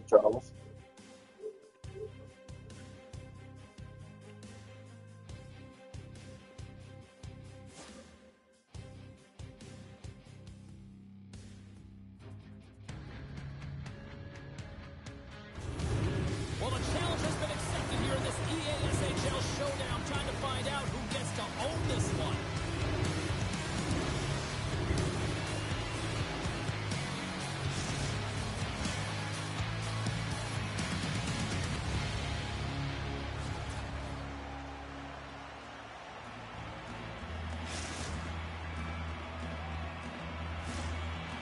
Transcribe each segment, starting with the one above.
Charles. Well, the challenge has been accepted here in this EASHL showdown. Time to find out who gets to own this one.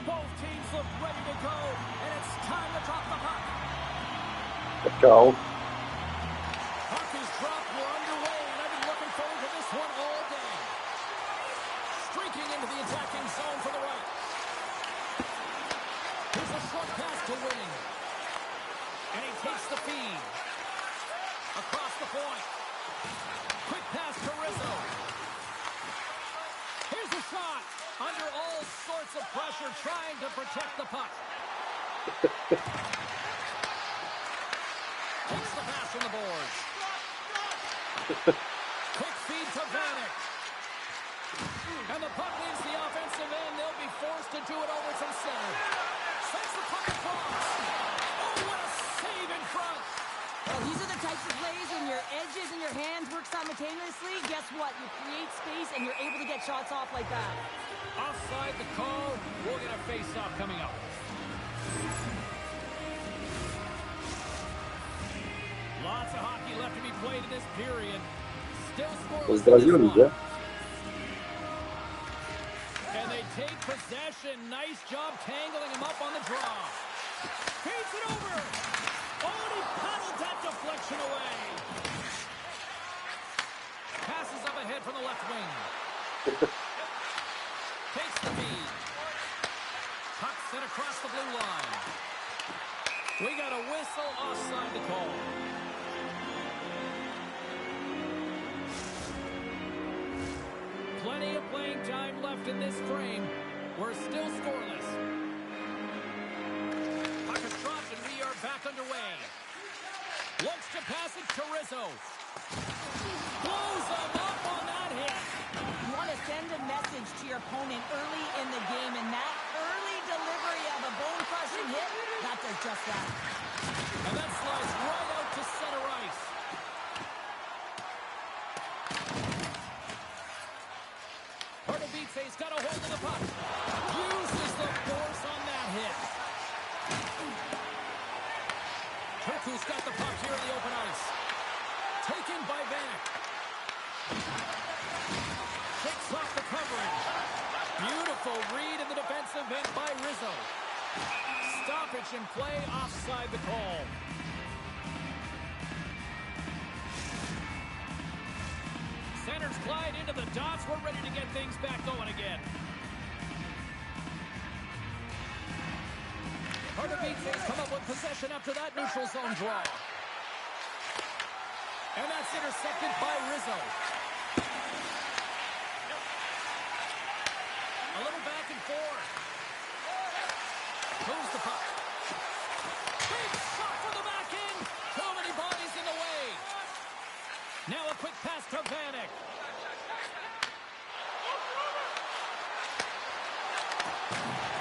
Both teams look ready to go, and it's time to drop the puck. Let's go. Puck is dropped. We're underway, and I've been looking forward to this one all day. Streaking into the attacking zone for the right. Here's a short pass to Winning. And he takes the feed. Across the point. Quick pass to Rizzo. Here's a shot. Under all sorts of pressure, trying to protect the puck. Takes the pass from the boards. Quick feed to Vanek. And the puck leaves the offensive end. They'll be forced to do it over from center. Sends the puck across. Oh, what a save in front. Well, these are the types of plays when your edges and your hands work simultaneously. Guess what? You create space and you're able to get shots off like that. Offside the call. We'll get a face-off coming up. Lots of hockey left to be played in this period. Still scoreless in this one. And they take possession. Nice job tangling him up on the draw. Feeds it over. Oh, and he paddled that deflection away. Passes up ahead from the left wing. Takes the feed. Puck sent across the blue line. We got a whistle offside to call. Plenty of playing time left in this frame. We're still scoreless. Puck is dropped and we are back underway. Looks to pass it to Rizzo. Blows him up on that hit. You want to send a message to your opponent early in the game, and that early delivery of a bone-crushing hit, that does just that. And that slides right out to center ice. He's got a hold of the puck. Uses the force on that hit. Turku's got the puck here in the open ice. Taken by Vanek. Takes off the coverage. Beautiful read in the defensive end by Rizzo. Stoppage in play, offside the call. Centers glide into the dots. We're ready to get things back going again. Carter Beats has come up with possession after that neutral zone draw. And that's intercepted by Rizzo. A little back and forth. Moves the puck. Big shot from the back end. Too many bodies in the way. Now a quick pass to Vanek.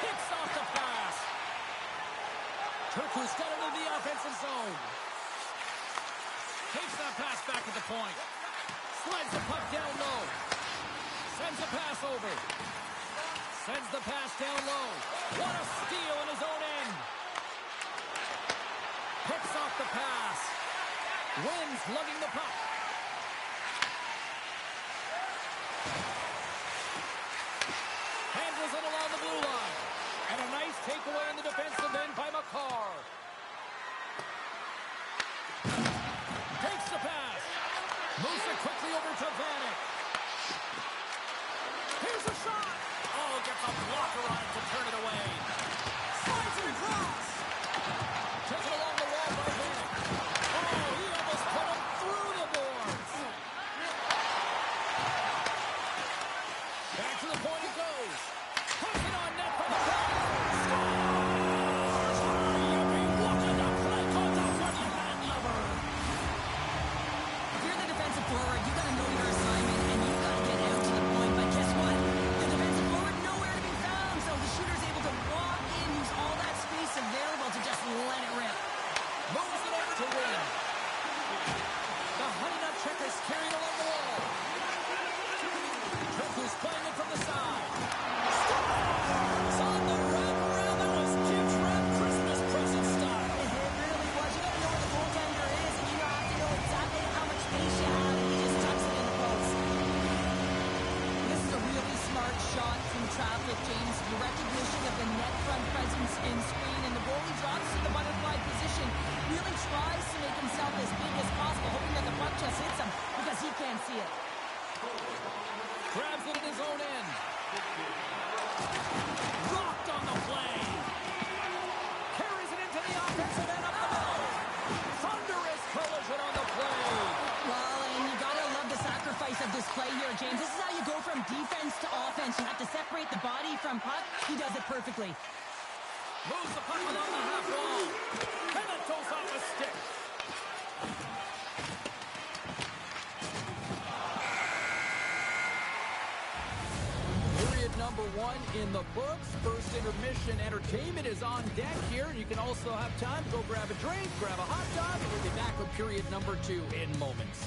Hits off the pass. Turku's got it in the offensive zone. Takes that pass back at the point. Slides the puck down low. Sends a pass over. Sends the pass down low. What a steal in his own end. Picks off the pass. Wins lugging the puck. Handles it along the blue line. And a nice takeaway in the defensive end by McCarr. Takes the pass. Moves it quickly over to Vanek. Here's a shot. Oh, gets a blocker on it to turn it away. Slides it across. Taken along the wall by Vanek. Oh, he almost put him through the boards. Back to the point it goes. Puts it on net for the Scores! Yippee, what an it, James. Your recognition of the net front presence and screen, and the goalie drops to the butterfly position. Really tries to make himself as big as possible, hoping that the puck just hits him because he can't see it. Grabs it in his own end. Rocked on the play. Carries it into the offensive end up the middle. Thunderous collision on the play. Well, and you gotta love the sacrifice of this play here, James. This is how you go from defense to offense. You have to separate the body from puck. He does it perfectly. Moves the puck along the half wall. And it goes off a stick. Period number 1 in the books. First intermission entertainment is on deck here. You can also have time to go grab a drink, grab a hot dog, and we'll be back with period number 2 in moments.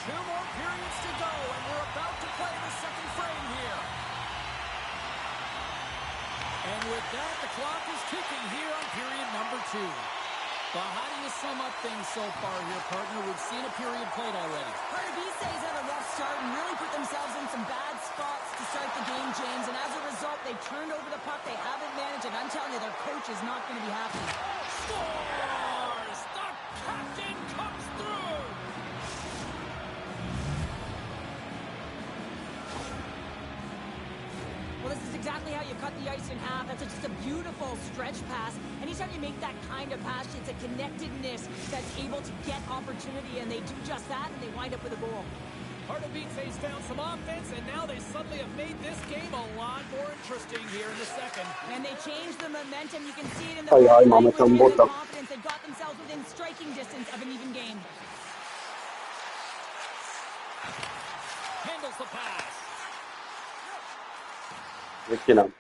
Two more periods to go, and we're about to play the second frame here. And with that, the clock is ticking here on period number 2. But how do you sum up things so far here, partner? We've seen a period played already. Pardubice's had a rough start and really put themselves in some bad spots to start the game, James. And as a result, they've turned over the puck. They haven't managed it. I'm telling you, their coach is not going to be happy. Scores! The captain comes through! Well, this is exactly how you cut the ice in half. That's just a beautiful stretch pass. Anytime you make that kind of pass, it's a connectedness that's able to get opportunity, and they do just that, and they wind up with a goal. Pardubice's found some offense, and now they suddenly have made this game a lot more interesting here in the second. And they changed the momentum. You can see it in the Ay, body mama, language and the tambota. confidence. They've got themselves within striking distance of an even game. Handles the pass. Vecchina.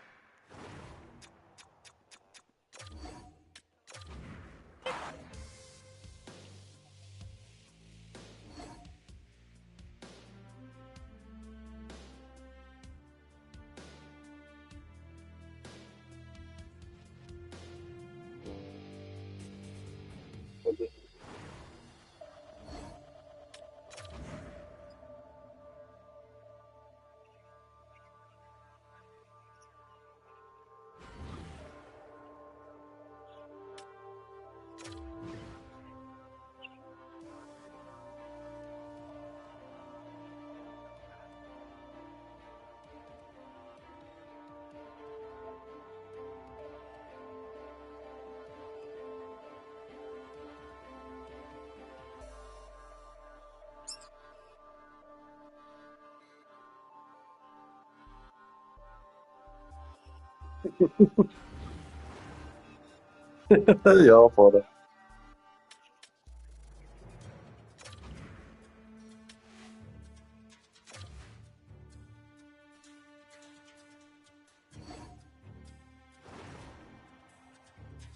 Ja, får det.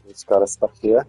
It's got a stuff here.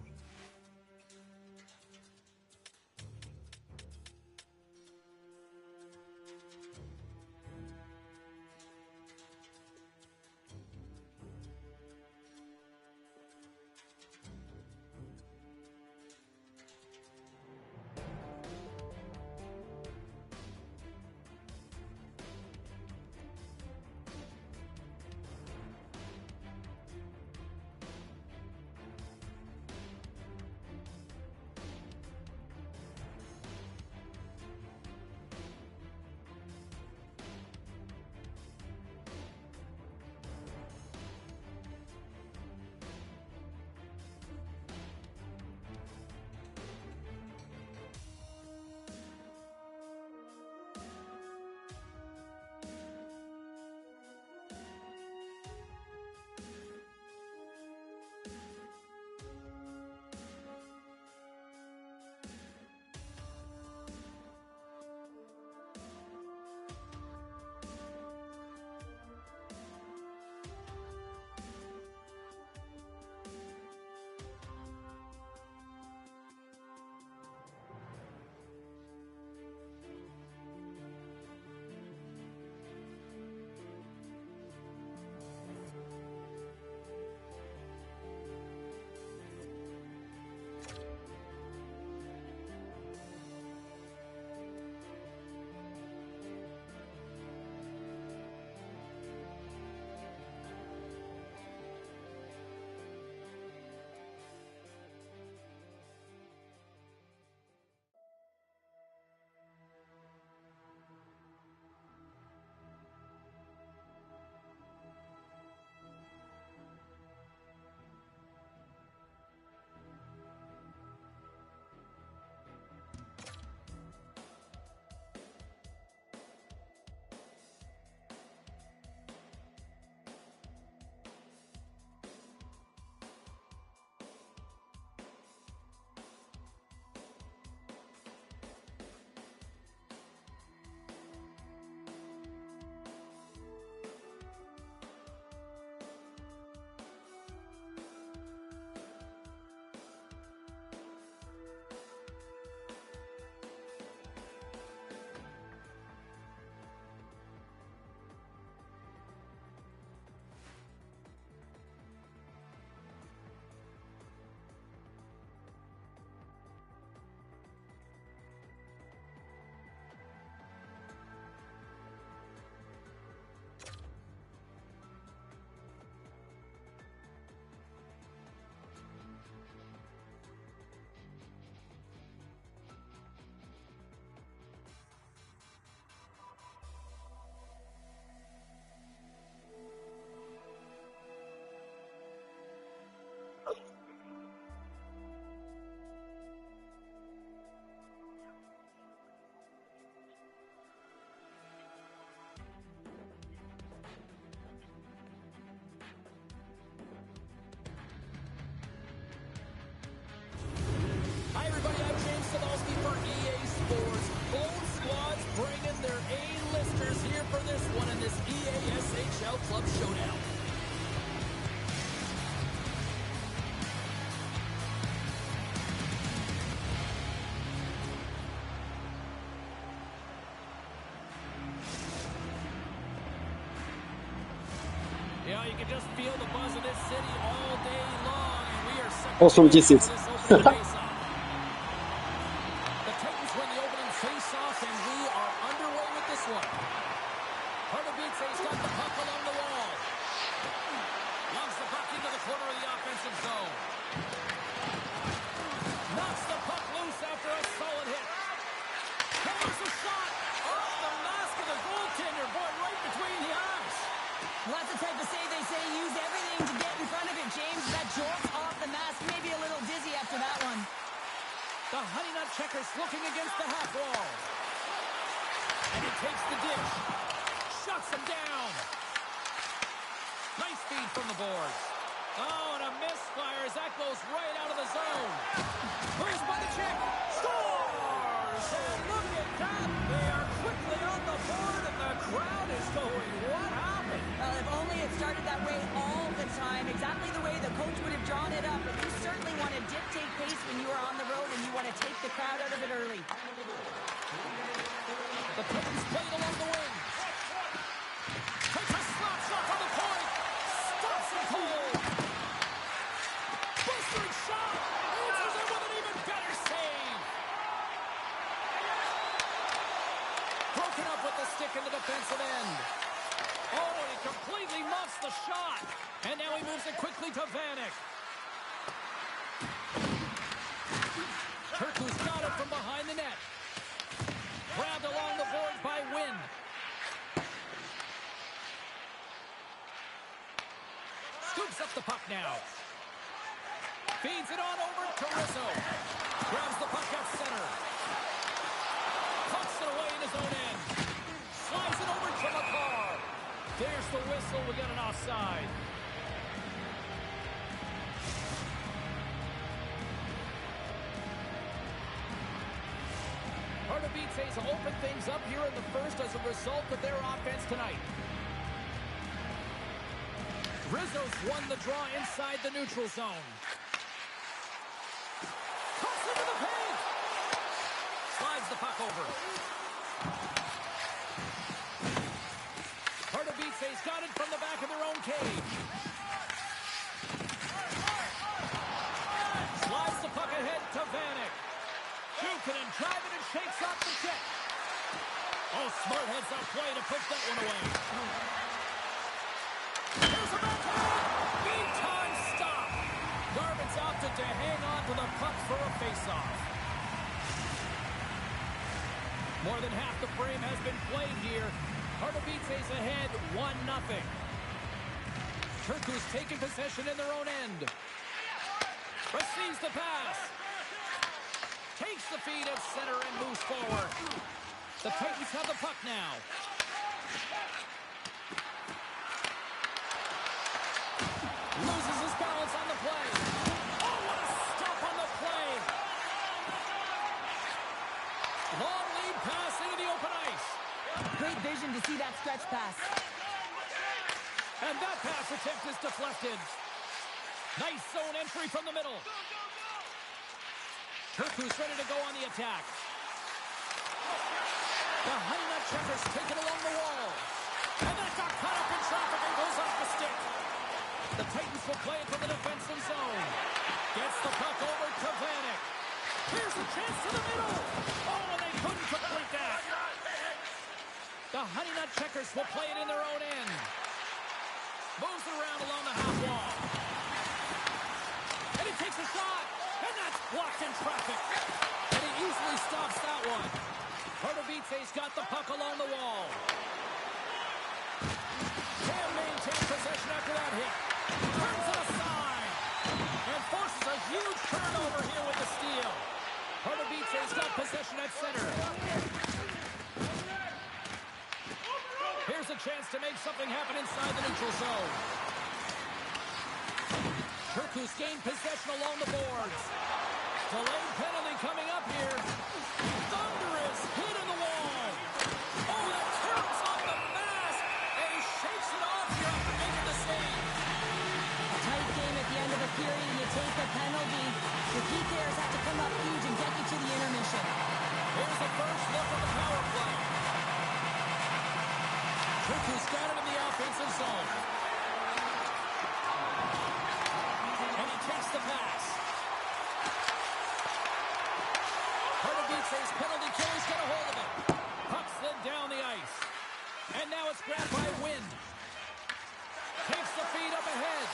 for EA Sports. Both squads bringing their A-listers here for this one in this EA SHL Club Showdown. Yeah, you can just feel the buzz of this city all day long, and we are set to Awesome begin GCs. this opening face-off. The Titans win the opening face-off, and we are underway with this one. Pardubice's got the puck along the wall. Lungs the puck into the corner of the offensive zone. Knocks the puck loose after a solid hit. There's a shot off the mask of the goaltender, boy, right between the eyes. Well, that's the type of save they say use everything to get in front of it, James. That jolts off the mask, maybe a little dizzy after that one. The Honey Nut Checkers looking against the half wall. And he takes the dish. Shuts him down. Nice feed from the boards. Oh, and a misfire as that goes right out of the zone. Moves by the check. Scores! And look at that. They are quickly on the board, and the crowd is going, what happened? Well, if only it started that way all the time, exactly the way the coach would have drawn it up. But you certainly want to dictate pace when you are on the road, and you want to take the crowd out of it early. The Titans played along the wing. Takes a slap shot from the point. Stops him cold. Blistering shot. Answers it with an even better save. Broken up with the stick in the defensive end. Oh, and he completely muffs the shot. And now he moves it quickly to Vanek. Turku's got it from behind the net. Grabbed along the boards by Wynn. Scoops up the puck now. Feeds it on over to Rizzo. Grabs the puck at center. Pucks it away in his own end. Slides it over to McCarr. There's the whistle. We got an offside. Pardubice's open things up here in the first as a result of their offense tonight. Rizzo's won the draw inside the neutral zone. Toss into the paint. Slides the puck over. Pardubice's got it from the back of their own cage. Slides the puck ahead to Vanek. Jukin and driving and shakes off the check. Oh, smart heads up play to push that one away. Here's a backhand. Big time stop. Garvin's opted to hang on to the puck for a faceoff. More than half the frame has been played here. Pardubice's ahead 1-0. Turku's taking possession in their own end. Receives the pass. Takes the feed at center and moves forward. The Titans have the puck now. Loses his balance on the play. Oh, what a stop on the play. Long lead pass into the open ice. Great vision to see that stretch pass. And that pass attempt is deflected. Nice zone entry from the middle. Turku's ready to go on the attack. The Honey Nut Checkers take it along the wall. And that got caught up in traffic and goes off the stick. The Titans will play it to the defensive zone. Gets the puck over to Vanek. Here's a chance to the middle. Oh, and they couldn't complete that. The Honey Nut Checkers will play it in their own end. Moves it around along the half wall. And he takes a shot. And that's blocked in traffic. And he easily stops that one. Pardubice's got the puck along the wall. Can't maintain possession after that hit. Turns it aside. And forces a huge turnover here with the steal. Pardubice's got possession at center. Here's a chance to make something happen inside the neutral zone. Turku's gained possession along the boards. Delayed penalty coming up here. First look at the power play. Cuckoo's got it in the offensive zone. And he takes the pass. Hardabitse's penalty kill. He's got a hold of it. Puck slid down the ice. And now it's grabbed by Wind. Takes the feed up ahead.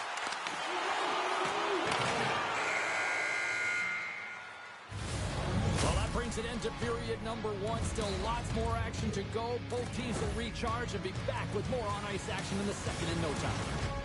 Well, that brings an end to period number one. Still lots more action to go. Both teams will recharge and be back with more on-ice action in the second in no time.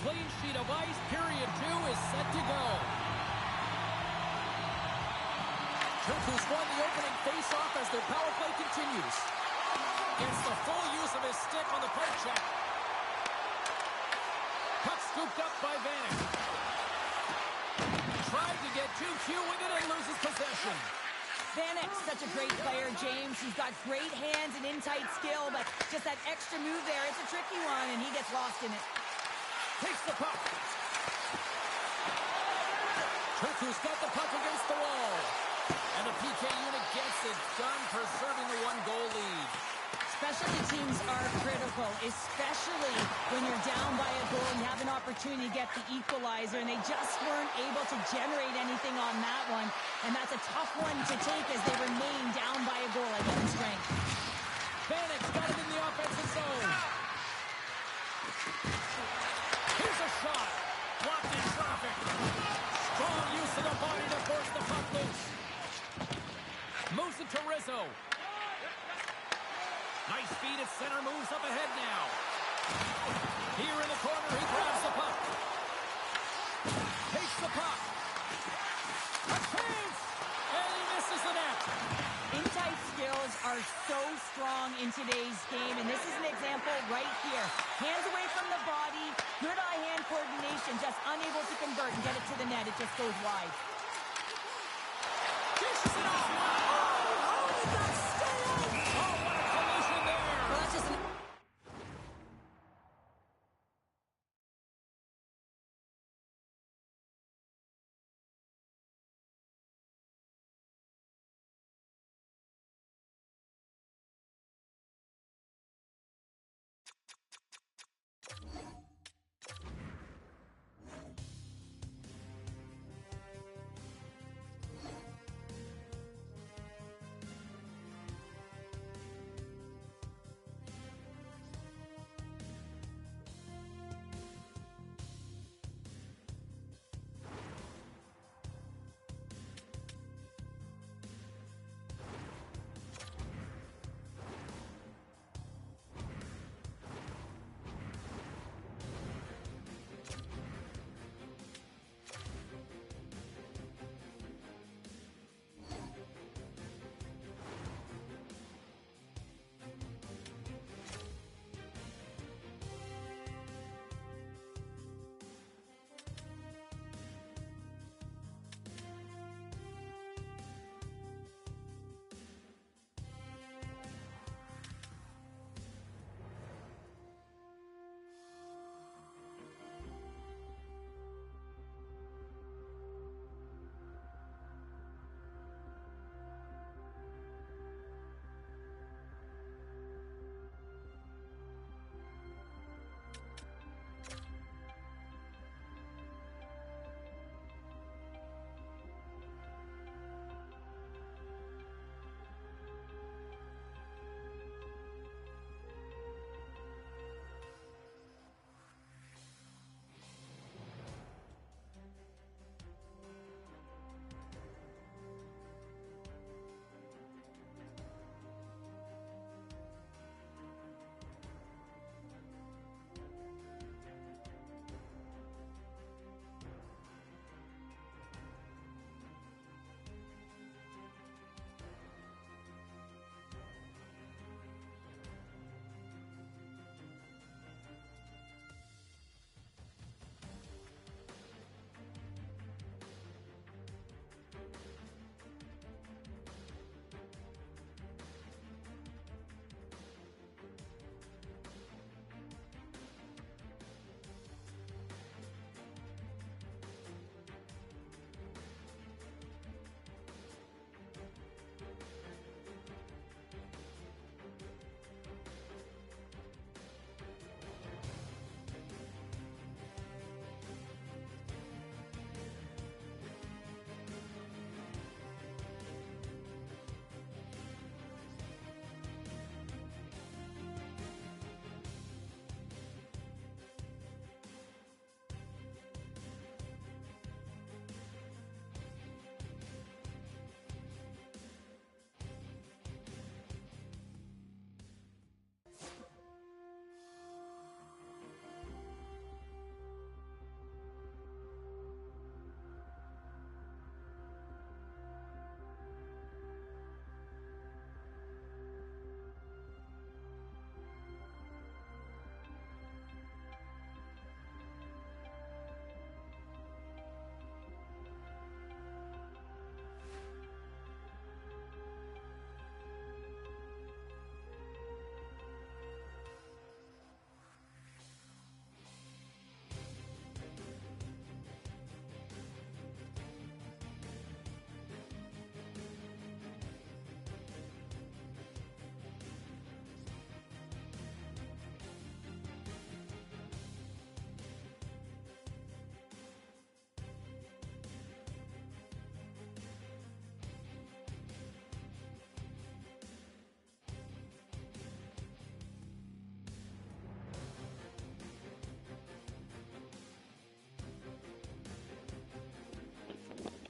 Clean sheet of ice. Period two is set to go. Turku's won the opening face-off as their power play continues. Gets the full use of his stick on the poke check. Puck scooped up by Vanek. Tried to get 2Q with it and loses possession. Vanek's such a great player, James. He's got great hands and in-tight skill, but just that extra move there, it's a tricky one, and he gets lost in it. Takes the puck. Turku's got the puck against the wall. And the PK unit gets it done, preserving the one-goal lead. Specialty teams are critical, especially when you're down by a goal and you have an opportunity to get the equalizer, and they just weren't able to generate anything on that one. And that's a tough one to take as they remain down by a goal at even strength. Vanek's got it in the offensive zone. Here's a shot. Blocked in traffic. Strong use of the body to force the puck loose. Moves it to Rizzo. Nice feed at center. Moves up ahead now. Here in the corner, he grabs the puck. Takes the puck. A chance! And he misses the net. In-tight skills are so strong in today's game, and this is an example right here. Hands away from the body, good eye-hand coordination, just unable to convert and get it to the net. It just goes wide. Dishes it off. Oh, he got stayed. Oh, what a collision there. Well, that's just an...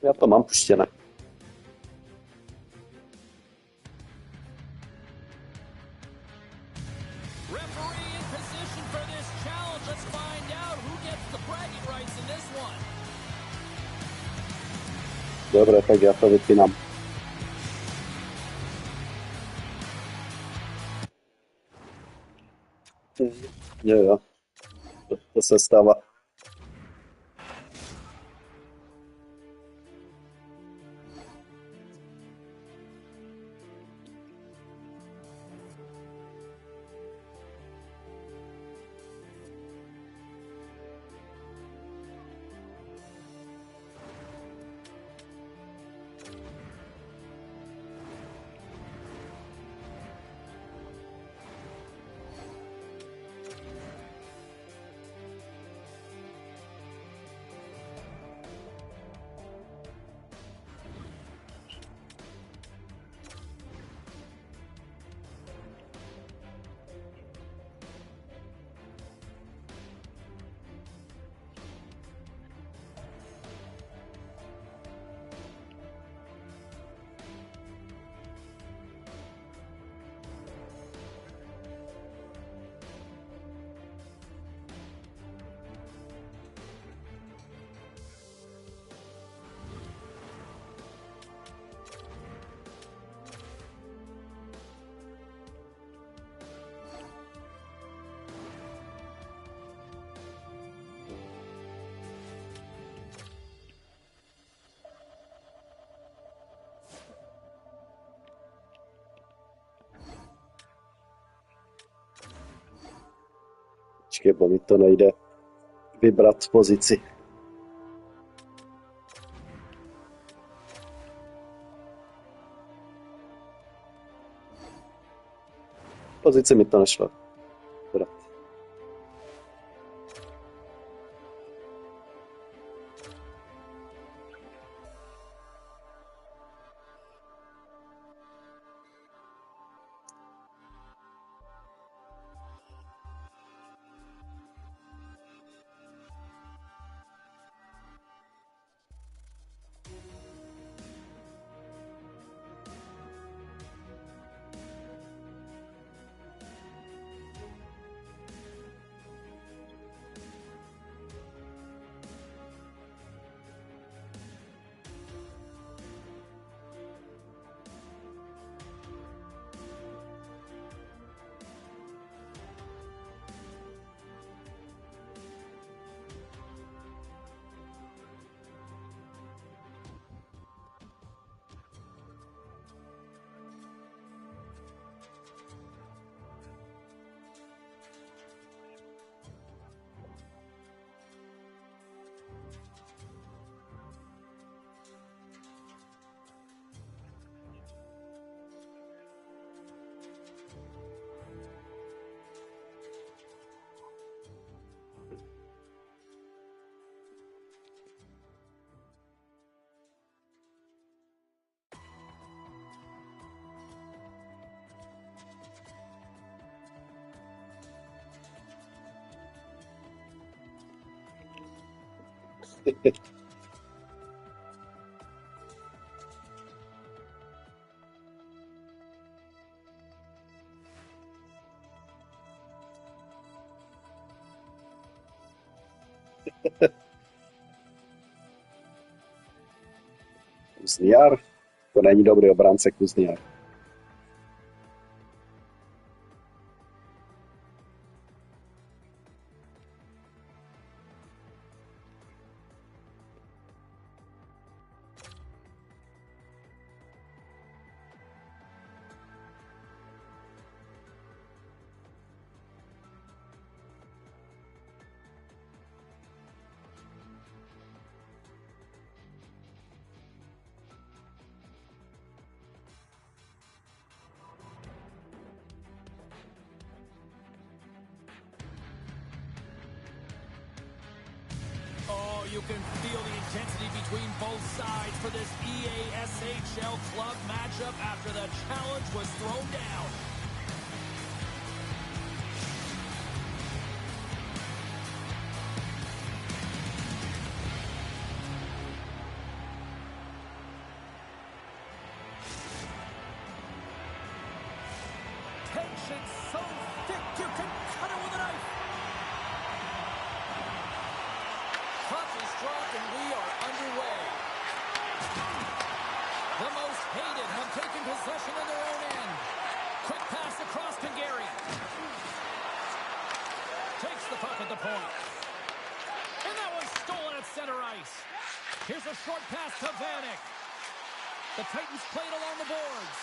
Já to mám puštěné. Referee in position for this challenge. Let's find out who gets the bragging rights in this one. Dobre, tak já to vypínám. Jo. To se stává. Počkej, bo mi to nejde vybrat pozici. Pozici mi to nešlo vybrat. Kuzniar? To není dobrý obránce Kuzniar. Oh, you can feel the intensity between both sides for this EASHL club matchup after the challenge was thrown down. action so thick you can cut it with a knife. Puck is dropped and we are underway. The most hated have taken possession of their own end. Quick pass across to Gary. Takes the puck at the point. And that one's stolen at center ice. Here's a short pass to Vanek. The Titans played along the boards.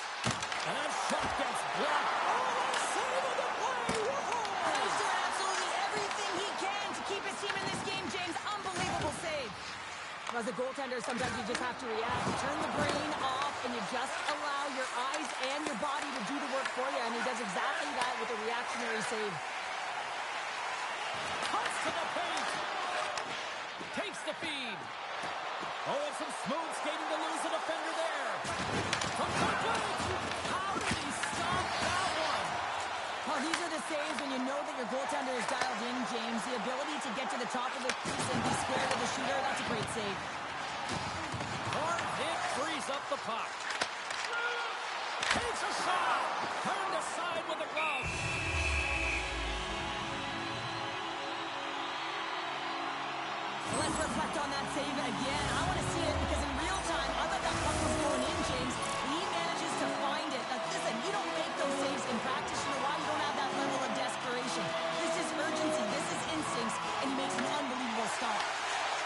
And that shot gets blocked. Oh, save of the play! Whoa! He's doing absolutely everything he can to keep his team in this game, James. Unbelievable save. As a goaltender, sometimes you just have to react. You turn the brain off, and you just allow your eyes and your body to do the work for you. And he does exactly that with a reactionary save. Cuts to the paint. Takes the feed. Oh, and some smooth skating to lose a defender there. From the point. How did he stop that one? Well, these are the saves when you know that your goaltender is dialed in, James. The ability to get to the top of the crease and be square to the shooter, that's a great save. Hard hit frees up the puck. Takes a shot. Turned aside with the glove. Let's reflect on that save again. I want to see it because in real time, I thought that puck was going in, James. He manages to find it. Like, listen, you don't make those saves in practice. You know why? You don't have that level of desperation. This is urgency. This is instincts. And he makes an unbelievable stop.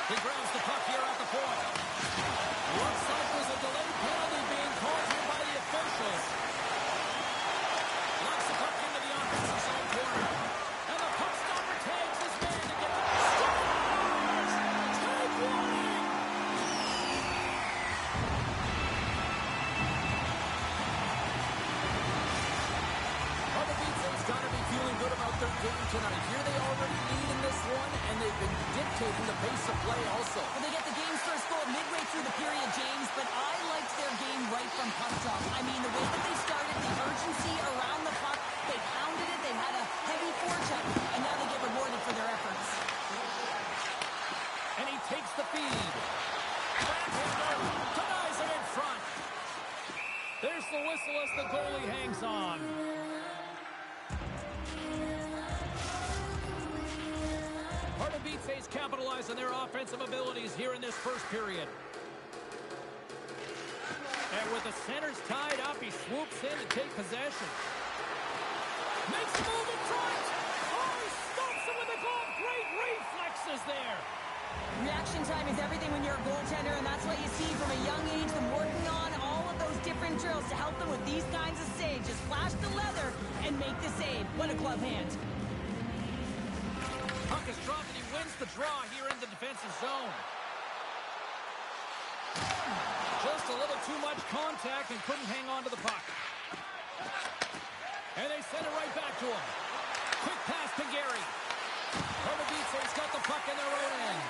He grabs the puck here at the point. Looks like there's a delayed penalty being called here by the officials. Knocks the puck into the offensive zone corner. And the puck stopper tags his man to get the scores! Take warning! Pardubice's got to be feeling good about their game tonight. Here they already lead in this one, and they've been dictating the pace of play also. Well, they get the game's first goal midway through the period, James, but I liked their game right from puck drop. I mean, the way that they started, the urgency around the puck, they pounded it, they had a heavy forecheck, and now they get rewarded for their efforts. And he takes the feed. Backhander denies it in front. There's the whistle as the goalie hangs on. Pardubice's capitalize on their offensive abilities here in this first period. And with the centers tied up, he swoops in to take possession. Makes a move in front. Oh, he stops it with the glove. Great reflexes there. Reaction time is everything when you're a goaltender, and that's what you see from a young age, them working on all of those different drills to help them with these kinds of saves. Just flash the leather and make the save. What a glove hand. Puck is dropped and he wins the draw here in the defensive zone. Just a little too much contact and couldn't hang on to the puck. And they send it right back to him. Quick pass to Gary. Pardubice's got the puck in their own end.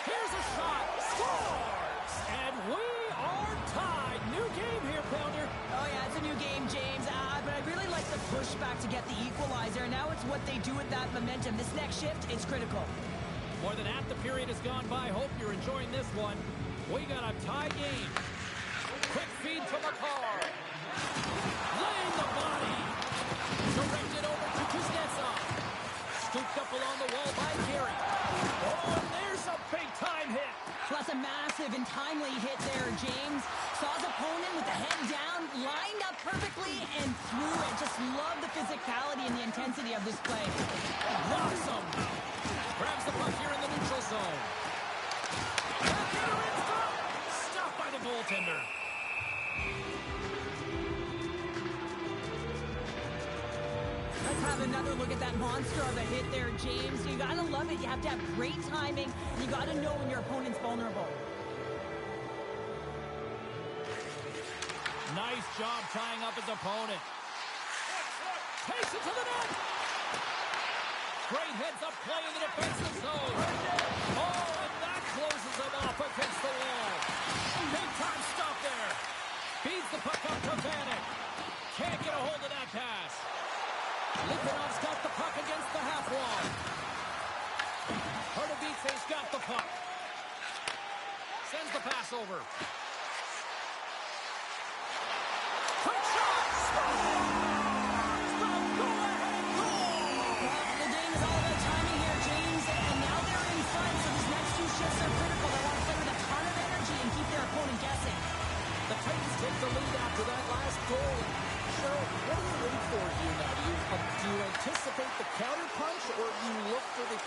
Here's a shot. Scores! And we are tied. New game here, Pounder. Oh, yeah, it's a new game, James. But I really like the pushback to get the equalizer. Now it's what they do with that momentum. This next shift, it's critical. More than half the period has gone by. Hope you're enjoying this one. We got a tie game. Quick feed to McCarr. Laying the body. Directed over to Kuznetsov. Scooped up along the wall by Gary. Oh, and there's a big-time hit. Plus a massive and timely hit there, James. Saw his opponent with the head down, lined up perfectly, and threw it. Just love the physicality and the intensity of this play. Awesome. Grabs the puck here in the neutral zone. Backhander in front. Stopped by the goaltender. Let's have another look at that monster of a hit there, James. You gotta love it. You have to have great timing. You gotta know when your opponent's vulnerable. Nice job tying up his opponent. Takes it to the net. Great heads-up play in the defensive zone. Oh, and that closes him off against the wall. Big-time stop there. Feeds the puck up to Vanek. Can't get a hold of that pass. Litvinov's got the puck against the half wall. Pardubice's got the puck. Sends the pass over. Quick shot! Scores! The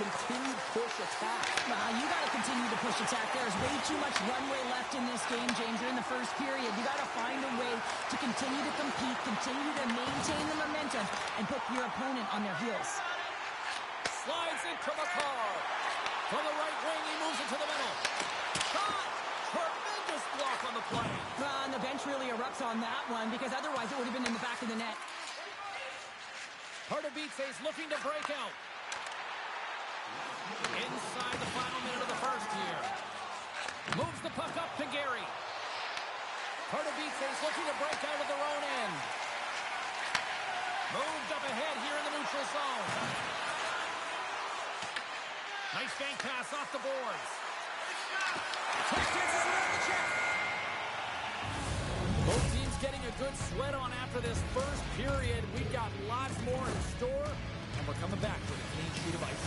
continued push attack. You got to continue to push attack. There's way too much runway left in this game, James. You're in the first period. You got to find a way to continue to compete, continue to maintain the momentum, and put your opponent on their heels. Slides into McCarr. From the right wing, he moves it to the middle. Shot! Tremendous block on the play. And the bench really erupts on that one because otherwise it would have been in the back of the net. Pardubice's looking to break out. Inside the final minute of the first here. Moves the puck up to Gary. Pardubice's looking to break out of their own end. Moved up ahead here in the neutral zone. Nice bank pass off the boards. Both teams getting a good sweat on after this first period. We've got lots more in store, and we're coming back with a clean sheet of ice.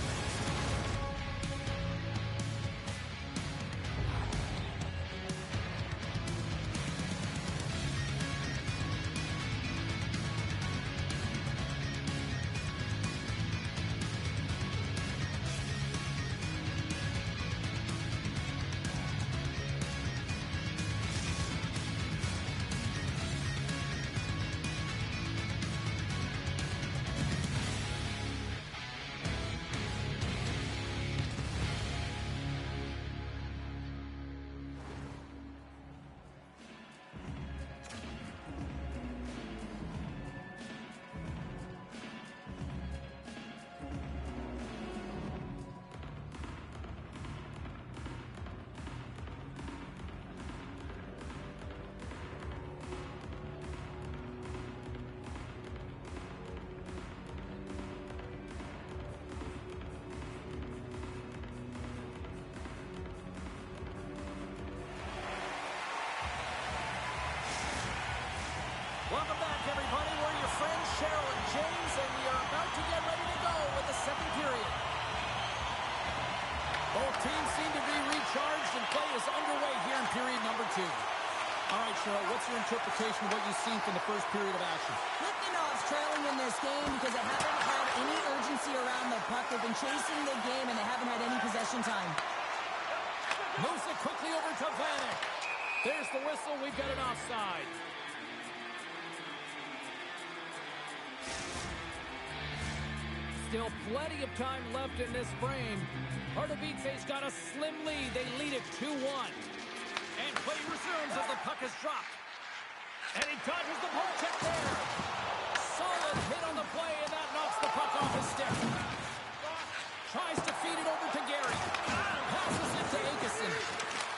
Welcome back, everybody. We're your friends, Cheryl and James, and we are about to get ready to go with the second period. Both teams seem to be recharged, and play is underway here in period number 2. All right, Cheryl, what's your interpretation of what you've seen from the first period of action? Liftoff's trailing in this game because they haven't had any urgency around the puck. They've been chasing the game, and they haven't had any possession time. Moves it quickly over to Vanek. There's the whistle. We've got an offside. Still plenty of time left in this frame. Pardubice's got a slim lead. They lead it 2-1. And play resumes as the puck is dropped. And he dodges the poke check there. Solid hit on the play, and that knocks the puck off his stick. Tries to feed it over to Gary. Passes it to Akeson.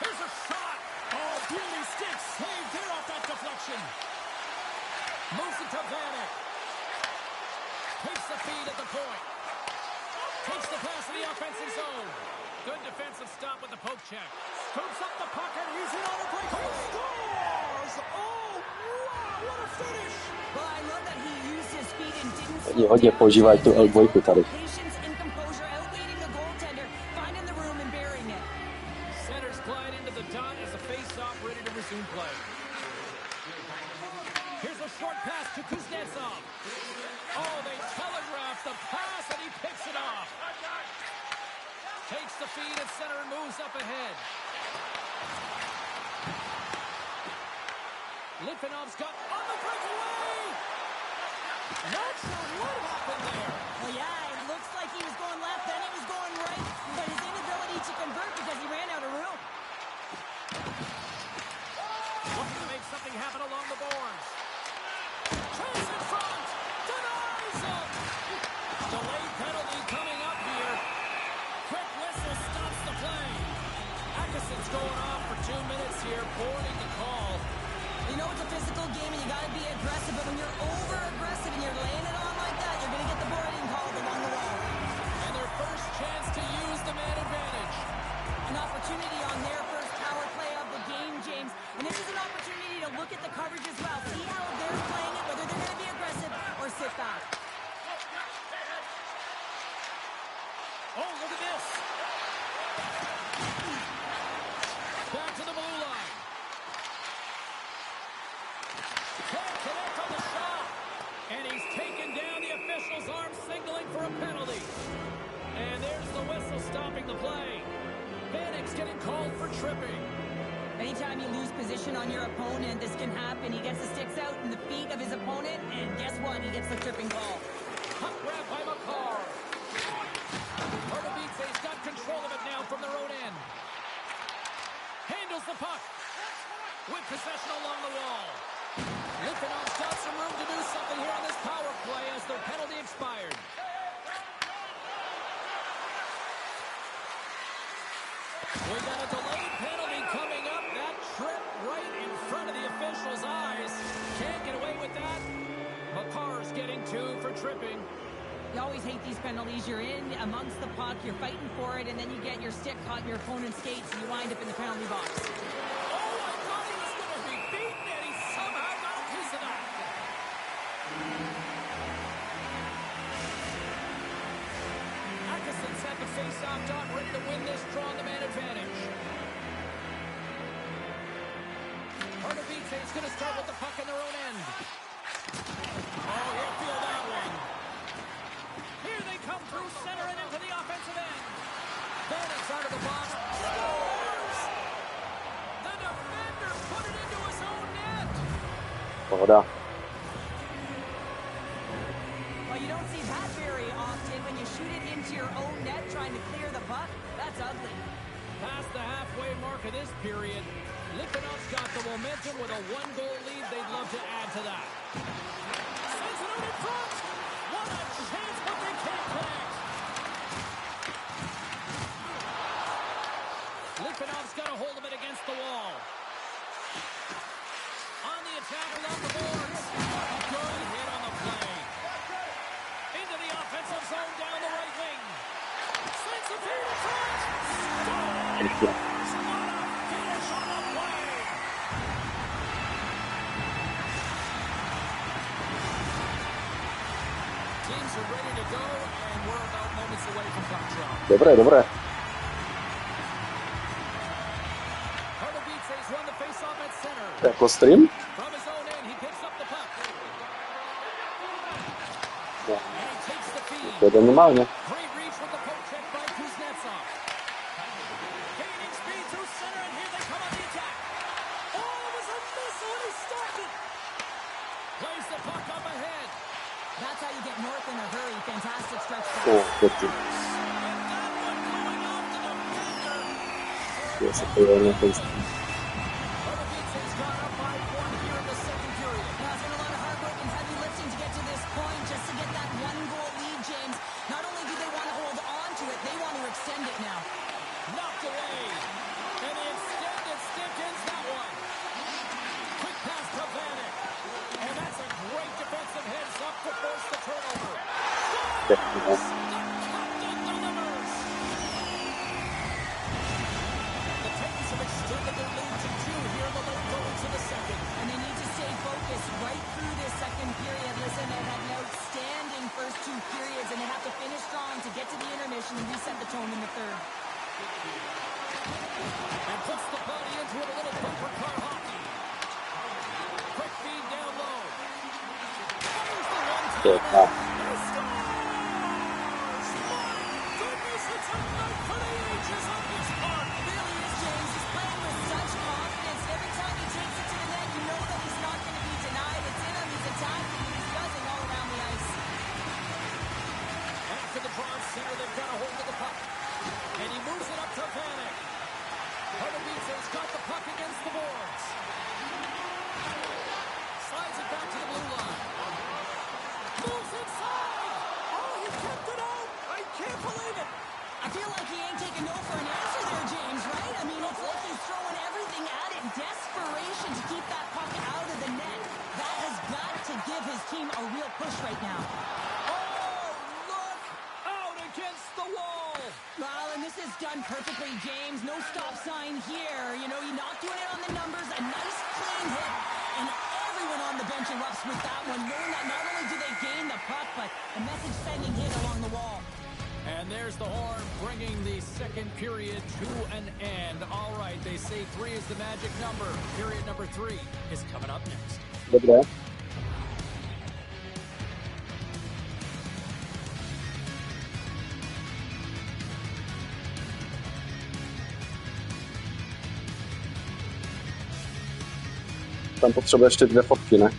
Here's a shot. Oh, beauty stick saved there off that deflection. Moves it to Vanek. Takes the feed at the point. Takes the pass to the offensive zone. Good defensive stop with the poke check. Scoops up the puck, and he's in on a breakaway. He scores! Oh, wow, what a finish! Well, I love that he used his speed and didn't slow Je hodně down. používají tu L2 tady. Patience and composure, outleading the goaltender, finding the room and burying it. Centers glide into the dot as a face-off ready to resume play. Here's a short pass to Kuznetsov. Oh, they telegraph the pass, and he picks it off. Takes the feed at center and moves up ahead. Litvinov's got on the breakaway. Not sure what happened there. Well, yeah, it looks like he was going left, then it was going right, but his inability to convert because he ran out of room. Looking to make something happen along the boards. Chase in front. Denies him. Delayed penalty coming up here. Quick whistle stops the play. Atkinson's going off for 2 minutes here, boarding the call. You know it's a physical game and you got to be aggressive, but when you're over-aggressive and you're laying it on like on your opponent. This can happen. He gets the sticks out in the feet of his opponent, and guess what? He gets the tripping ball. Puck grab by McCarr. Pardubice's got control of it now from their own end. Handles the puck. With possession along the wall. Litvinov's got some room to do something here on this power play as their penalty expired. We got a delayed penalty coming up. That trip right in front of the official's eyes. Can't get away with that. McCarr's getting 2 for tripping. You always hate these penalties. You're in amongst the puck, you're fighting for it, and then you get your stick caught in your opponent's skates, and you wind up in the penalty box. Oh, I thought he was going to be beaten, and he somehow got a piece of that. Atkinson's at the face-off dot, ready to win this draw on the man advantage. Pardubice is going to start with the puck in their own end. Oh, he'll feel that one. Here they come through center and into the offensive end. Bennett's out of the box. Scores! The defender put it into his own net. Pohoda. Well, you don't see that very often when you shoot it into your own net trying to clear the puck. That's ugly. Past the halfway mark of this period, Litvinov's got the momentum with a 1-goal lead. They'd love to add to that. Sends it out in front. What a chance, but they can't connect. Litvinov's got a hold of it against the wall. On the attack along the boards. Good hit on the play. Into the offensive zone down the right wing. Sends the feed in front. Scores! What a finish on the play. Teams are ready to go, and we're about moments away from puck drop. Dobre, dobre. Pardubice's won the face-off at center. Jako stream? From his own end, he picks up the puck. No. And he takes the feed. To je normálně. Great reach with the poke check by Kuznetsov. Gaining speed through center, and here they come on the attack. Oh, it was a missile, and he stopped it. Plays the puck up ahead. That's how you get north in a hurry. Fantastic stretch pass. O, dobrze. And that one going off the defender. Já se podívám na ten stream. Pardubice's got up by 1 here in the second period. Now, it's been a lot of hard work and heavy lifting to get to this point just to get that 1-goal lead, James. Not only do they want to hold on to it, they want to extend it now. Knocked away. And the extended stick ends that one. Quick pass to Vanek. And that's a great defensive heads up to force the turnover. Pěkně. The captain delivers. The Titans have extended their lead to 2 here in the late goings of the second. And they need to stay focused right through this second period. Listen, they've had an outstanding first 2 periods, and they have to finish strong to get to the intermission and reset the tone in the third. And puts the body into it, a little bumper car hockey. Quick feed down low. Fires the one-timer. To je tak. He scores! My goodness, it's a night for the ages on this part. It really is, James. He's playing with such confidence. Every time he takes it to the net, you know that he's not going to be denied. It's in him, he's attacking, he's buzzing all around the ice. After the draw center, they've got a hold of the puck. And he moves it up to Vanek. Pardubice's got the puck against the boards. Slides it back to the blue line. Moves inside. Oh, he kept it out. I can't believe it. I feel like he ain't taking no for an answer there, James, right? I mean, it's like he's throwing everything at it in desperation to keep that puck out of the net. That has got to give his team a real push right now. Oh, look out against the wall. Well, and this is done perfectly, James. No stop sign here. You know, you're not doing it on the numbers. A nice, clean hit. And everyone on the bench erupts with that one, knowing that not only do they gain the puck, but a message-sending hit along the wall. And there's the horn, bringing the second period to an end. All right, they say 3 is the magic number. Period number 3 is coming up next. Dobré. tam potřebuje ještě 2 fotky, ne?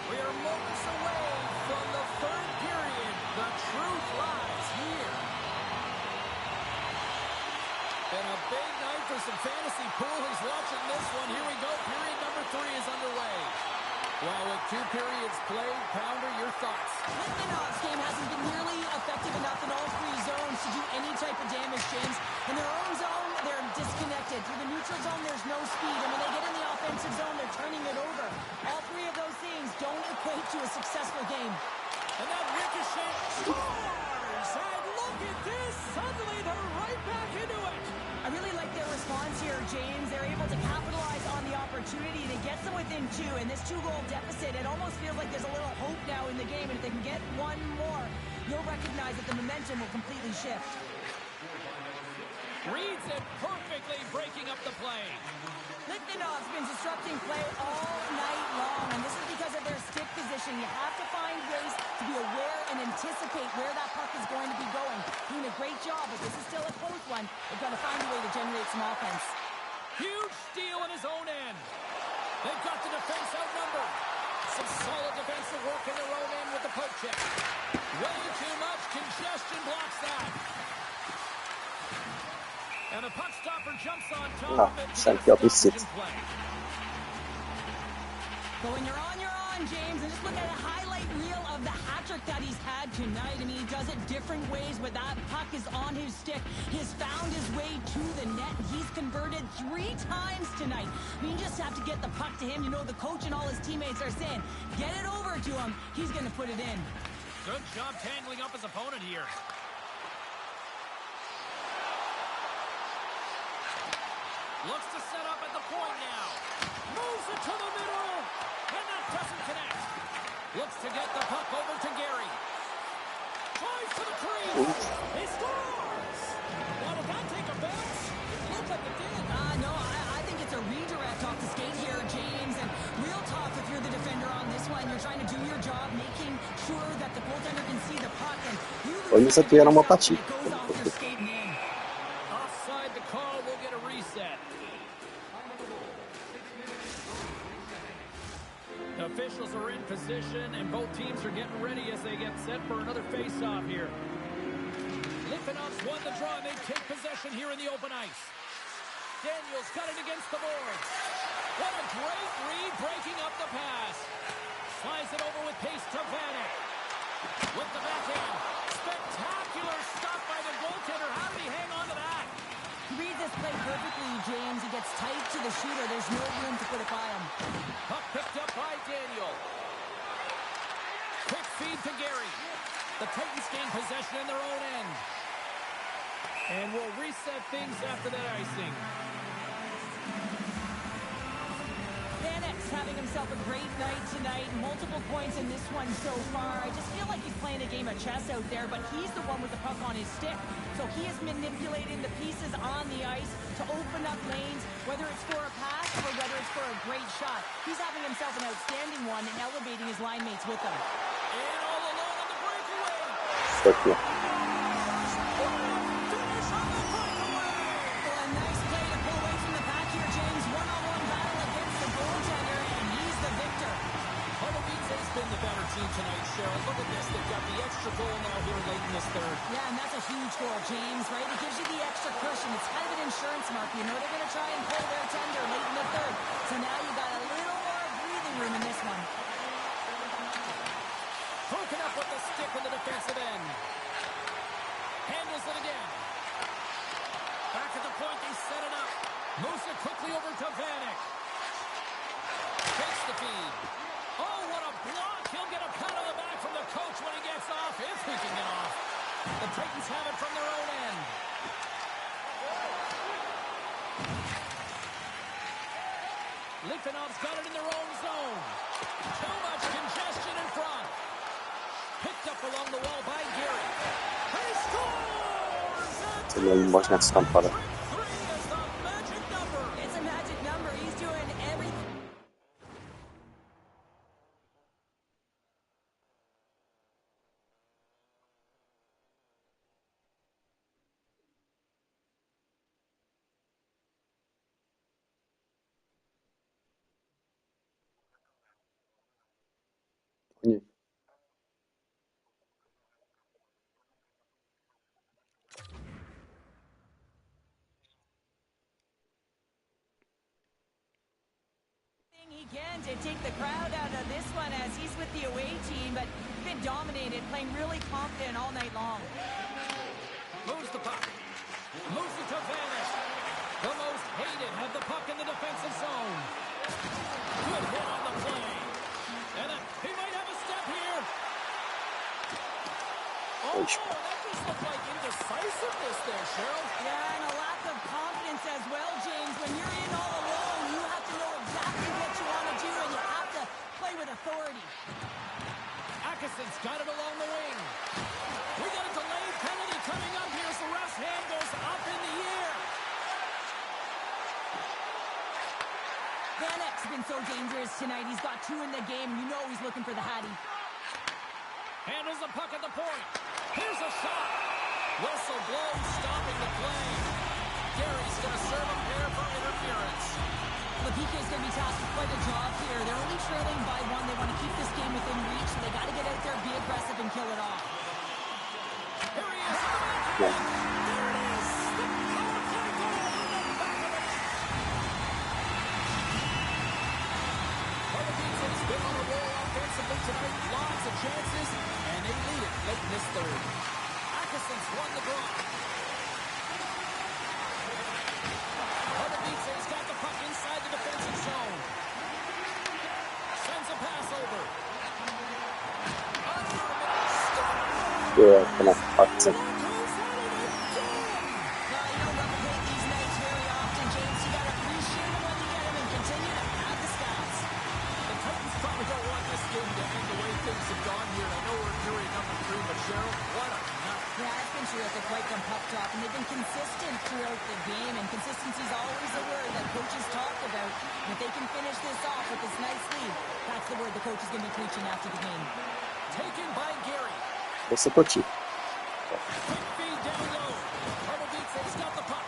We are moments away from the third period. The truth lies here. And a big night for some fantasy poolers watching this one. Here we go. Period number 3 is underway. Well, with 2 periods played, Pounder, your thoughts? Litvinov's game hasn't been nearly effective enough in all 3 zones to do any type of damage, James. In their own zone, they're disconnected. Through the neutral zone, there's no speed. And when they get in the offensive zone, they're turning it over. All 3 of those things don't equate to a successful game. And that ricochet scores! And look at this! Suddenly they're right back into it! I really like their response here, James. They're able to capitalize on the opportunity, and it gets them within 2. And this 2-goal deficit, it almost feels like there's a little hope now in the game. And if they can get one more, you'll recognize that the momentum will completely shift. Reads it perfectly, breaking up the play. Litvinov's been disrupting play all night long, and this is because of their stick position. You have to find ways to be aware and anticipate where that puck is going to be going. Doing a great job, but this is still a close one. They've got to find a way to generate some offense. Huge steal in his own end. They've got the defense outnumbered. Some solid defensive work in their own end with the poke check. Way too much congestion blocks that. And the puck stopper jumps on top of it. But when you're on, James, and just look at a highlight reel of the hat-trick that he's had tonight. I mean, he does it different ways, but that puck is on his stick. He's found his way to the net, and he's converted 3 times tonight. I mean, you just have to get the puck to him. You know, the coach and all his teammates are saying, get it over to him. He's going to put it in. Good job tangling up his opponent here. Looks to set up at the point now. Moves it to the middle. And that doesn't connect. Looks to get the puck over to Gary. Tries to the crease. He scores! Now, did that take a bounce? It looked like it did. No, I think it's a redirect off the skate here, James. And real talk, if you're the defender on this one, you're trying to do your job, making sure that the goaltender can see the puck. And you lose it goes off your skating in. Offside the call, we'll get a reset. Officials are in position, and both teams are getting ready as they get set for another face-off here. Litvinov's won the draw, and they take possession here in the open ice. Daniels got it against the boards. What a great read, breaking up the pass. Slides it over with pace to Vanek. With the backhand. Spectacular stop by the goaltender. How did he hang on to that? Read this play perfectly, James. He gets tight to the shooter. There's no room to put it by him. Puck picked up by Daniel. Quick feed to Gary. The Titans gain possession in their own end. And we'll reset things after that icing. Vanek's having himself a great night tonight. Multiple points in this one so far. I just feel like he's playing a game of chess out there, but he's the one with the puck on his stick. So he is manipulating the pieces on the ice to open up lanes, whether it's for a pass or whether it's for a great shot. He's having himself an outstanding one and elevating his line mates with him. And all alone on the breakaway. Thank you. Finish on the breakaway. Well, a nice play to pull away from the pack here, James. One-on-one battle against the goaltender, and he's the victor. Holowitz's been the better team. team tonight, Cheryl. Look at this. They've got the extra goal now here late in this third. Yeah, and that's a huge goal, James, right? It gives you the extra cushion. It's kind of an insurance mark. You know they're going to try and pull their tender late in the third. So now you got a little more breathing room in this one. Broken up with the stick in the defensive end. Handles it again. Back at the point, they set it up. Moves it quickly over to Vanek. Takes the feed. Oh, what a block. He'll get a pat on the back from the coach when he gets off, if he can get off. The Titans have it from their own end. Litvinov's got it in their own zone. Too much congestion in front. Picked up along the wall by Gary. He scores! Tyle można wstąpać. It's a magic number. He's doing everything. Nie. He can to take the crowd out of this one as he's with the away team, but been dominated, playing really confident all night long. Moves the puck. Moves it to Vanek. The most hated have the puck in the defensive zone. Good hit on the play. And he might have a step here. Oh, that just looked like indecisiveness there, Cheryl. Yeah, and a lack of confidence as well, James. When you're in all alone, you have to know exactly what you want to do, and you have to play with authority. Atkinson's got it along the wing. We got a delayed penalty coming up here, so ref's hand goes up in the air. Vanek's been so dangerous tonight. He's got two in the game. You know he's looking for the Hattie. Handles the puck at the point. Here's a shot. Whistle blows, stopping the play. Gary's going to serve a pair for interference. Lapika's going to be tasked with quite a job here. They're only trailing by one. They want to keep this game within reach, so they got to get out there, be aggressive, and kill it off. Here he is. Yeah. There it is. The power play goal in the back of it. It's been on a roll offensively tonight. Lots of chances, and they lead it late in this third. Atkinson's won the draw. He's got the puck inside the defensive zone. Sends a pass over. Yeah, come on. Akcja. Well, you don't replicate these nights very often, James. You got to appreciate them when you get them and continue to add the stats. The Titans probably don't want this game to end the way things have gone here. I know we're in period number 3, but Cheryl, what a night. Yeah, it's been terrific right from puck drop, and they've been consistent throughout the game, and consistency is always a word that coaches talk about. And if they can finish this off with this nice lead, that's the word the coach is going to be preaching after the game. Taken by Gary. Wysokoci. Quick feed down low. He's got the puck.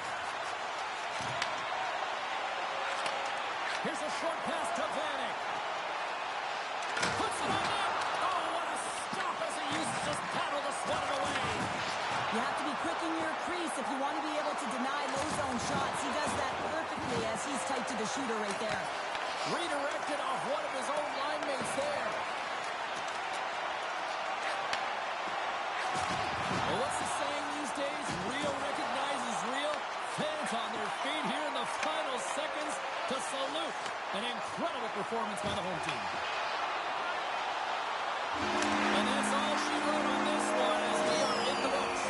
Here's a short pass to Vanek. Puts it on net. Oh, what a stop as he uses his paddle to swat it away. You have to be quick in your crease if you want to be able to deny low zone shots. He does that perfectly as he's tight to the shooter right there. Redirected off one of his own line mates there. Well, what's the saying these days? Real recognizes real. Fans on their feet here in the final seconds to salute an incredible performance by the home team. And that's all she wrote on this one as we are in the books.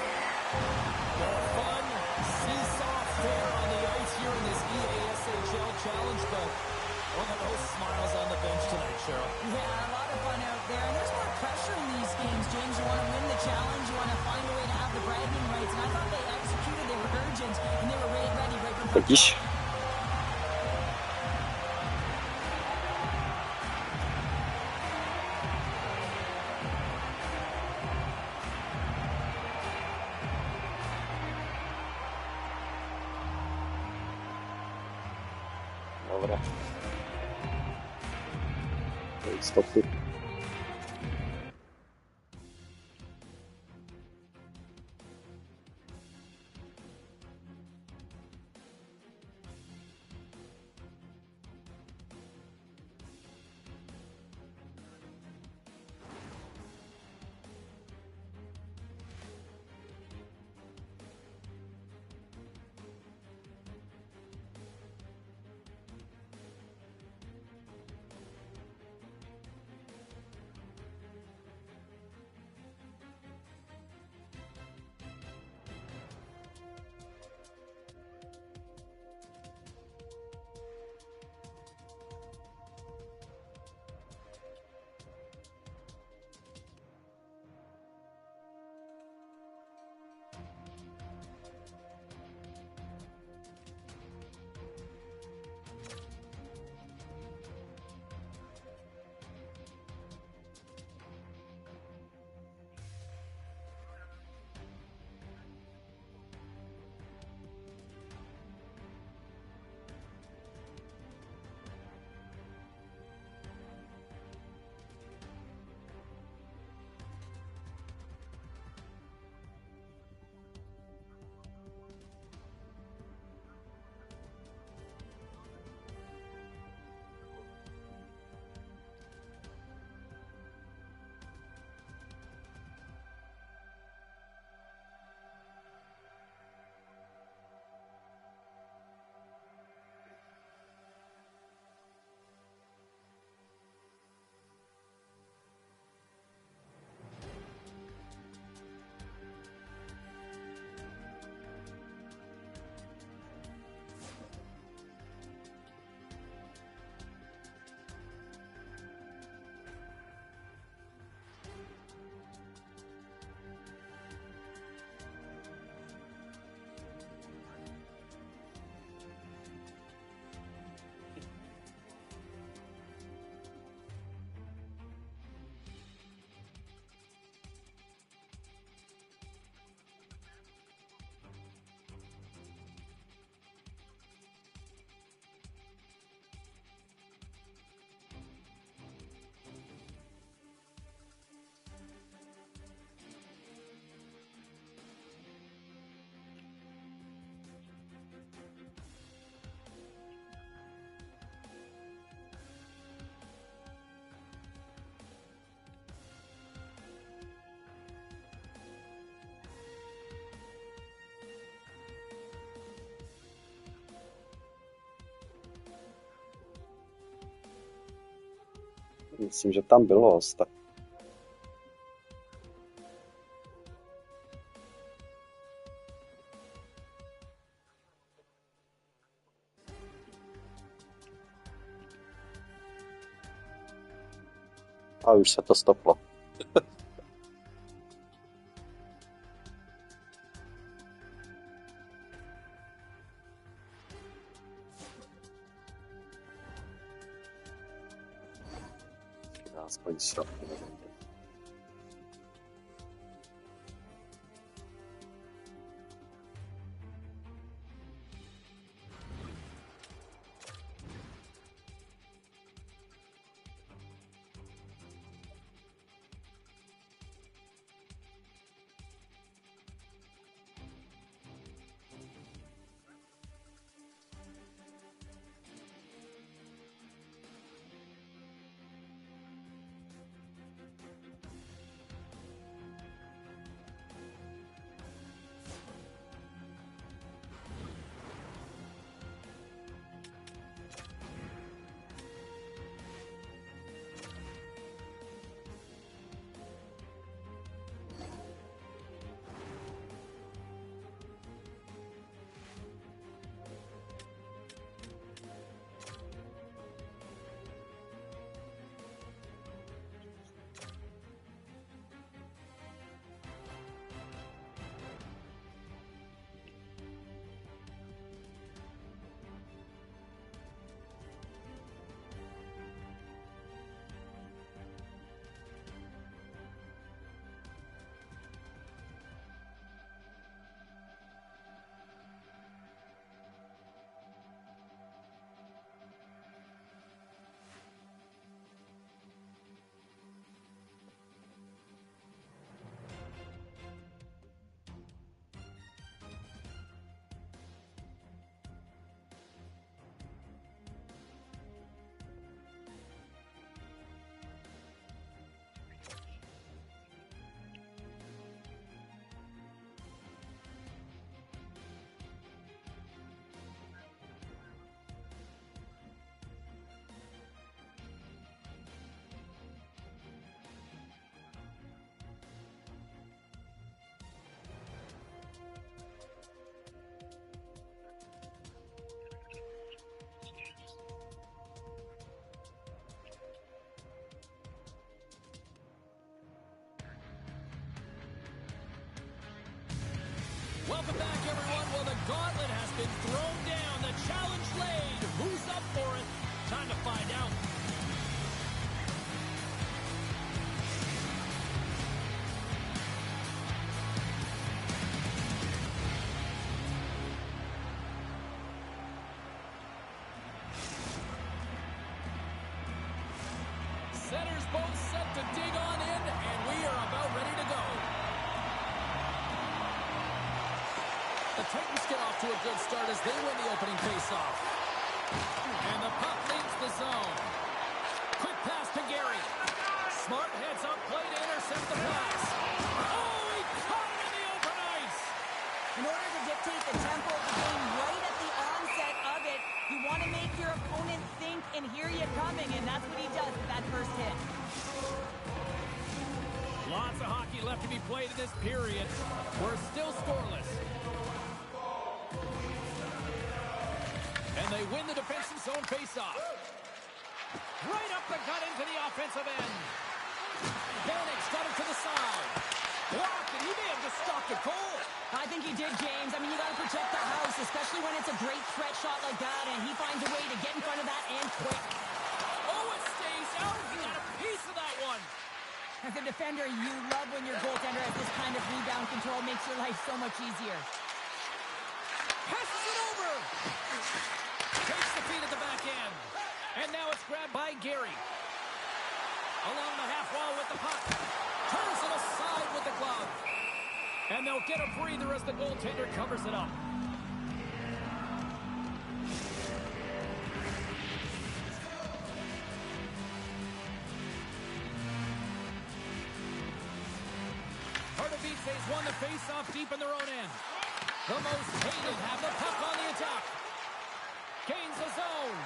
A fun seesaw fair on the ice here in this EASHL challenge, but one of those smiles on the bench tonight, Cheryl. Yeah, a lot of fun out there. And there's more pressure in these games, James. You want to win the challenge. You want to find a way to have the bragging rights. And I thought they executed. They were urgent, and they were ready right from puck Jakiś? drop. Dobra. To jest stop tu. Myslím, že tam bylo hosta. A už se to stoplo. Aspoň šel. Welcome back, everyone. Well, the gauntlet has been thrown down. The challenge laid. Who's up for it? Time to find out. Centers both set to dig on in, and we are about ready to go. The Titans get off to a good start as they win the opening faceoff. And the puck leaves the zone. Quick pass to Gary. Smart heads up play to intercept the pass. Oh, he caught it in the open ice. In order to dictate the tempo of the game right at the onset of it, you want to make your opponent think and hear you coming, and that's what he does with that first hit. Lots of hockey left to be played in this period. We're still scoreless. And they win the defensive zone faceoff. Right up the gut into the offensive end. Vanek's got it to the side. Blocked, and he may have just stopped a goal. I think he did, James. I mean, you got to protect the house, especially when it's a great threat shot like that, and he finds a way to get in front of that and quick. Oh, it stays out. He got a piece of that one. As a defender, you love when your goaltender has this kind of rebound control. Makes your life so much easier. Passes it over. Takes the feed at the back end. And now it's grabbed by Gary. Along the half wall with the puck. Turns it aside with the glove. And they'll get a breather as the goaltender covers it up. They've won the face-off deep in their own end. The most hated have the puck on the attack. Gains the zone.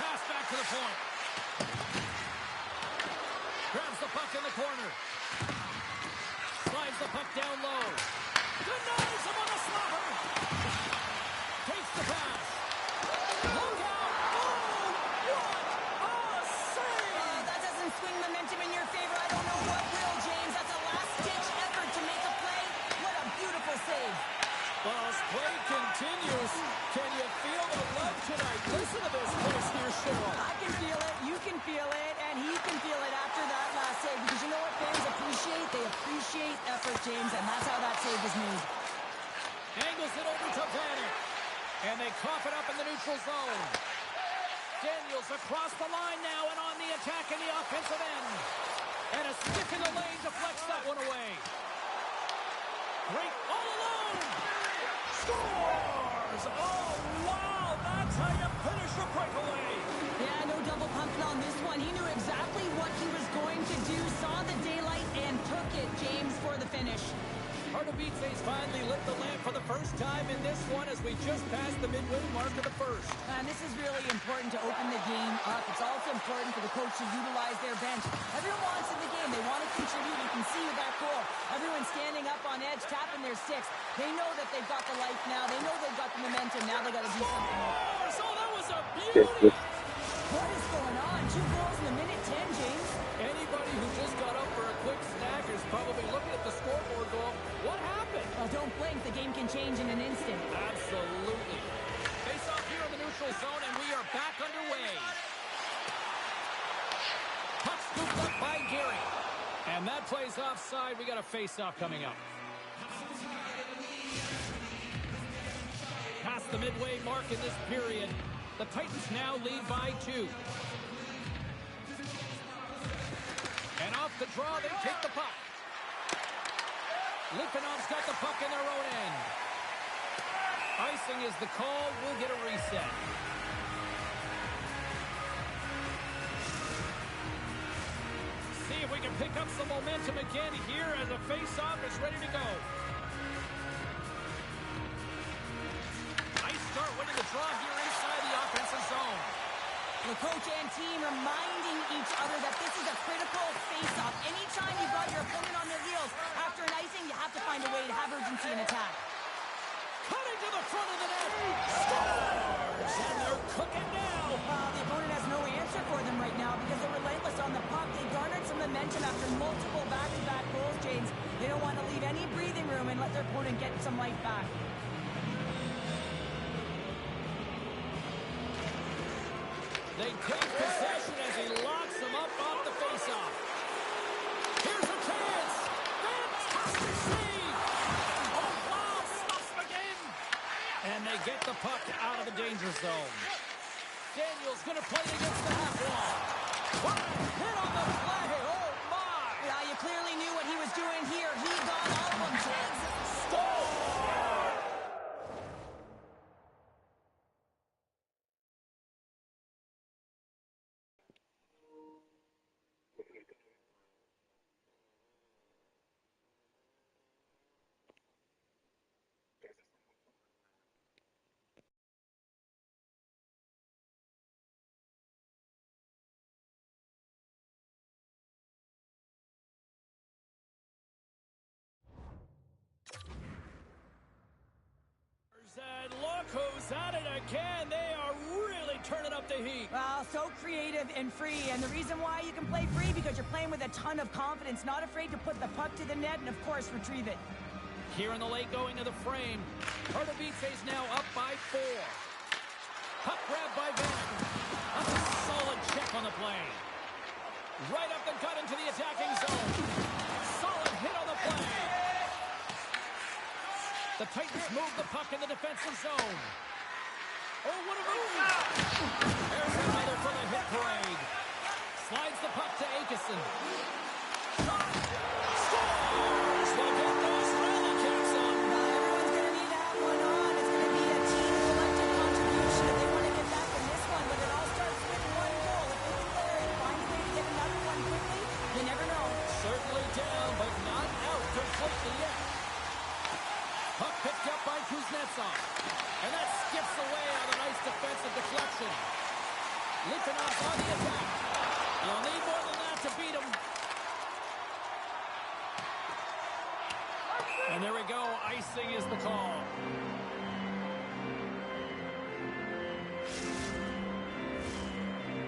pass back to the point. Grabs the puck in the corner. Slides the puck down low. Denies him on a slapper. Takes the pass. Look out. Oh, what a save. That doesn't swing momentum in your favor. I don't know what will, James. That's a last-ditch effort to make a play. What a beautiful save. Well, as play continues, can you feel the love tonight? Listen to this place here, Cheryl. I can feel it, you can feel it, and he can feel it after that last save. Because you know what fans appreciate? They appreciate effort, James, and that's how that save is made. Angles it over to Vanek. And they cough it up in the neutral zone. Daniels across the line now and on the attack in the offensive end. And a stick in the lane deflects that one away. Great all alone. Scores! Oh, wow! That's how you finish a breakaway. Yeah, no double pumping on this one. He knew exactly what he was going to do, saw the daylight, and took it, James, for the finish. Pardubice's finally lit the lamp for the first time in this one as we just passed the midway mark of the first. And this is really important to open the game up. It's also important for the coach to utilize their bench. Everyone wants in the game. They want to contribute. You can see with that goal. Everyone's standing up on edge, tapping their sticks. They know that they've got the life now. They know they've got the momentum. Now they got to do something more. Oh, that was a beauty! What is going on? 2 goals in the minute 10, James. Anybody who just got up for a quick snack is probably looking at the scoreboard going, what happened? Well, don't blink. The game can change in an instant. Absolutely. Face off here in the neutral zone, and we are back underway. Puck scooped up by Gary. And that plays offside. We got a face-off coming up. Past the midway mark in this period. The Titans now lead by 2. And off the draw, they take the puck. Lippanov's got the puck in their own end. Icing is the call. We'll get a reset. See if we can pick up some momentum again here as a face-off is ready to go. Nice start winning the draw here inside the offensive zone. The coach and team reminding each other that this is a critical face-off. Anytime you've got your opponent on their heels after an icing, you have to find a way to have urgency in attack. Cutting to the front of the net. Scores! And they're cooking now. The opponent has no answer for them right now because they're relentless on the puck. They garnered some momentum after multiple back-to-back goals, James. They don't want to leave any breathing room and let their opponent get some life back. They take possession as he locks them up off the faceoff. Here's a chance. Fantastic save. Oh, wow. Stops them again. And they get the puck out of the danger zone. Daniels going to play against the half wall. What a hit on the play. Oh, my. Yeah, you clearly knew what he was doing here. He got all of them, James. Score. And look who's at it again. They are really turning up the heat. Well, so creative and free. And the reason why you can play free, because you're playing with a ton of confidence, not afraid to put the puck to the net and, of course, retrieve it. Here in the late going to the frame. Pardubice's now up by 4. Puck grab by Vanek. That's a solid check on the play. Right up the gut into the attacking zone. Solid hit on the play. The Titans move the puck in the defensive zone. Oh, what a move! There's another for the hit parade. Slides the puck to Akeson. Scores! Look at those rally caps on. Everyone's going to need to have one on. It's going to be a team collective contribution if they want to get back in this one. But it all starts with one goal. If they can clear it, find a way to get another one quickly, you never know. Certainly down, but not out completely yet. Puck picked up by Kuznetsov. And that skips away on a nice defensive deflection. Litvinov on the attack. You'll need more than that to beat him. And there we go. Icing is the call.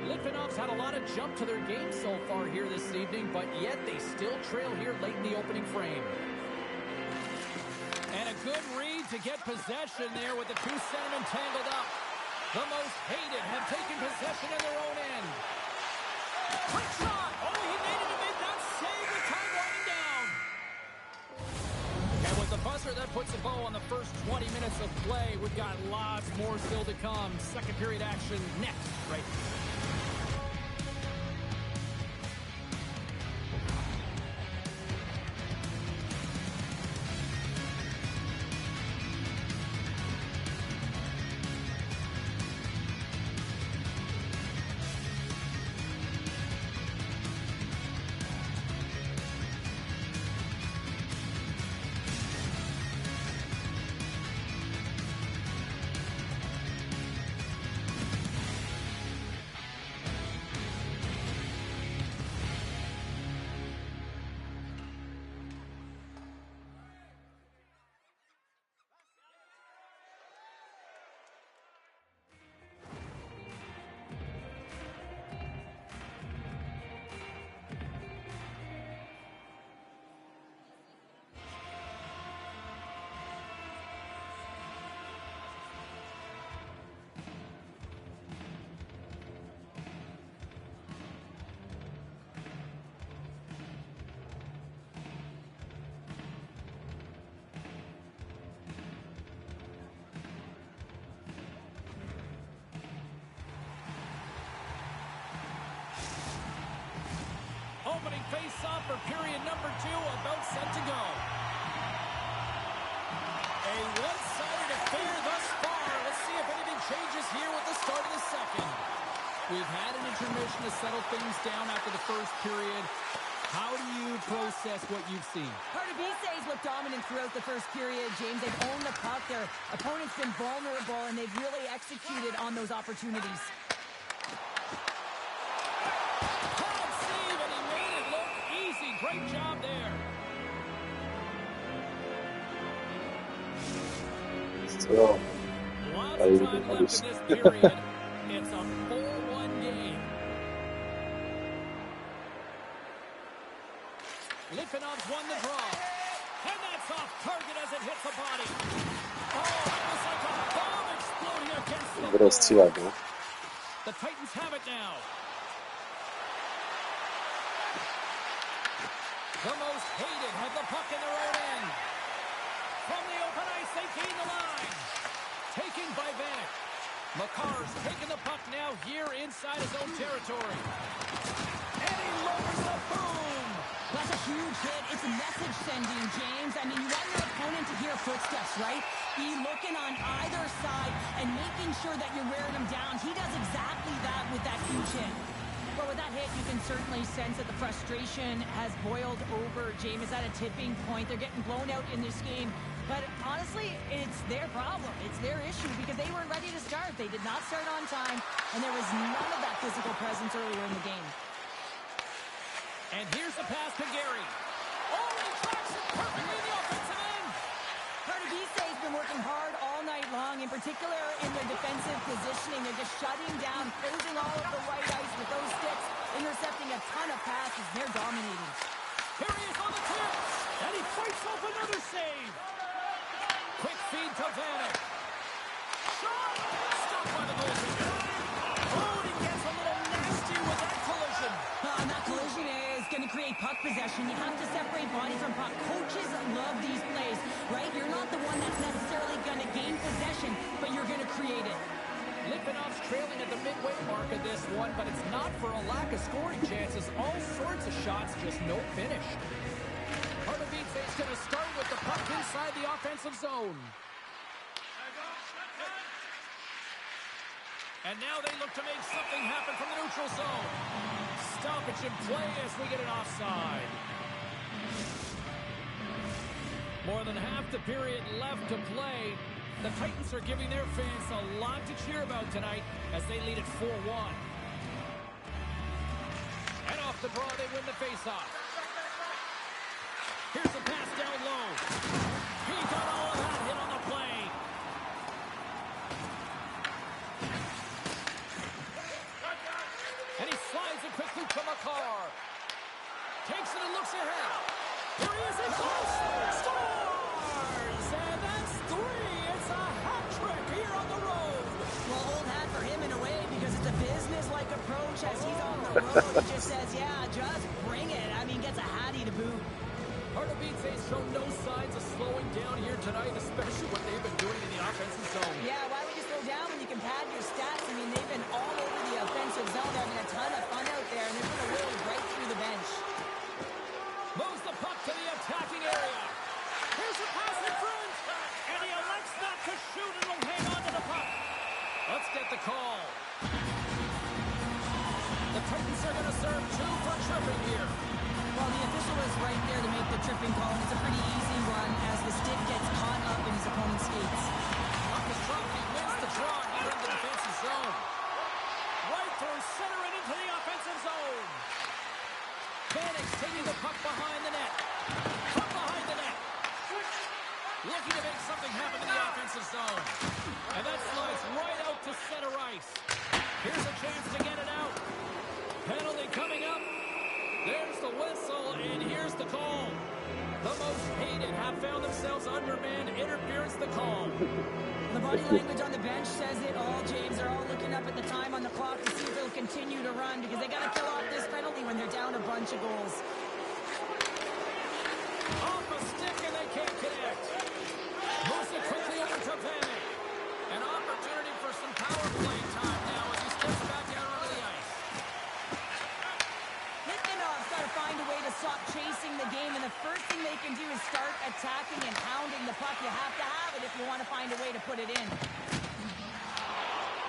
Litvinov's had a lot of jump to their game so far here this evening, but yet they still trail here late in the opening frame. And a good read to get possession there with the two centermen tangled up. The most hated have taken possession in their own end. Quick shot! Oh, he made it to make that save with time winding down. And with the buzzer, that puts a bow on the first 20 minutes of play. We've got lots more still to come. Second period action next, right? Opening face-off for period number 2, about set to go. A one-sided affair thus far. Let's see if anything changes here with the start of the second. We've had an intermission to settle things down after the first period. How do you process what you've seen? Pardubice's looked dominant throughout the first period, James. They've owned the puck. Their opponent's been vulnerable, and they've really executed on those opportunities. Great job there. Still, Lots of time left in this period. It's a 4-1 game. Litvinov's won the draw. And that's off target as it hits the body. Oh, that was like a bomb exploding against the What else too, I know? The Titans have it now. The most hated have the puck in their own end. From the open ice, they gain the line. Taken by Vanek. Makar's taking the puck now here inside his own territory. And he lowers the boom. That's a huge hit. It's a message sending, James. I mean, you want your opponent to hear footsteps, right? Be looking on either side and making sure that you're wearing him down. He does exactly that with that huge hit. But with that hit, you can certainly sense that the frustration has boiled over. James is at a tipping point. They're getting blown out in this game. But honestly, it's their problem. It's their issue because they weren't ready to start. They did not start on time, and there was none of that physical presence earlier in the game. And here's the pass to Gary. Oh, he tracks it perfectly in the offensive end. Pardubice's been working hard all night long, in particular in their defensive positioning. They're just shutting down, closing all of the white ice with those sticks, intercepting a ton of passes. They're dominating. Here he is on the tip, and he fights off another save. Quick feed to Vanek. Shot! Stopped by the goaltender. Oh, and he gets a little nasty with that collision. And that collision is going to create puck possession. You have to separate body from puck. Coaches love these plays, right? You're not the one that's necessarily going to gain possession, but you're going to create it. Litvinov's trailing at the midway mark of this one, but it's not for a lack of scoring chances. All sorts of shots, just no finish. Pardubice's going to start with the puck inside the offensive zone. And now they look to make something happen from the neutral zone. Stoppage in play as we get an offside. More than half the period left to play. The Titans are giving their fans a lot to cheer about tonight as they lead at 4-1. the draw, they win the faceoff. Here's the pass down low. He got all of that hit on the play. And he slides it quickly to McCarr. Takes it and looks ahead. Here he is, it goes! Scores! And that's 3. It's a hat trick here on the road. Well, old hat for him in a way because it's a business-like approach as he's on the road. He just says, yeah, just bring it. I mean, gets a hattie to boot. Hard to beat, they've shown no signs of slowing down here tonight, especially what they've been doing in the offensive zone. Yeah, why would you slow down when you can pad your stats? I mean, they've been all over the offensive zone, having a ton of fun out there, and they're going to roll right through the bench. Moves the puck to the attacking area. Here's a pass in front, and he elects not to shoot and will hang on to the puck. Let's get the call. The Titans are going to serve 2 for tripping here. Well, the official was right there to make the tripping call, and it's a pretty easy one as the stick gets caught up in his opponent's skates. Puck is dropped, he wins the draw here in the defensive zone. Right through center and into the offensive zone. Panic's taking the puck behind the net. Puck behind the net. Looking to make something happen in the offensive zone. And that slides right out to center ice. Here's a chance to get it out. Penalty coming up. There's the whistle, and here's the call. The most hated have found themselves undermanned. Interference the call. The body language on the bench says it all, James. They're all looking up at the time on the clock to see if they'll continue to run because they got to kill off this penalty when they're down a bunch of goals. Off a stick, and they can't connect. Moves it quickly over to Vanek. An opportunity for some power play time now as he steps back out onto the ice. Litvinov's got to find a way to stop chasing the game, and the first thing they can do is start attacking and pounding the puck. You have to have it if you want to find a way to put it in.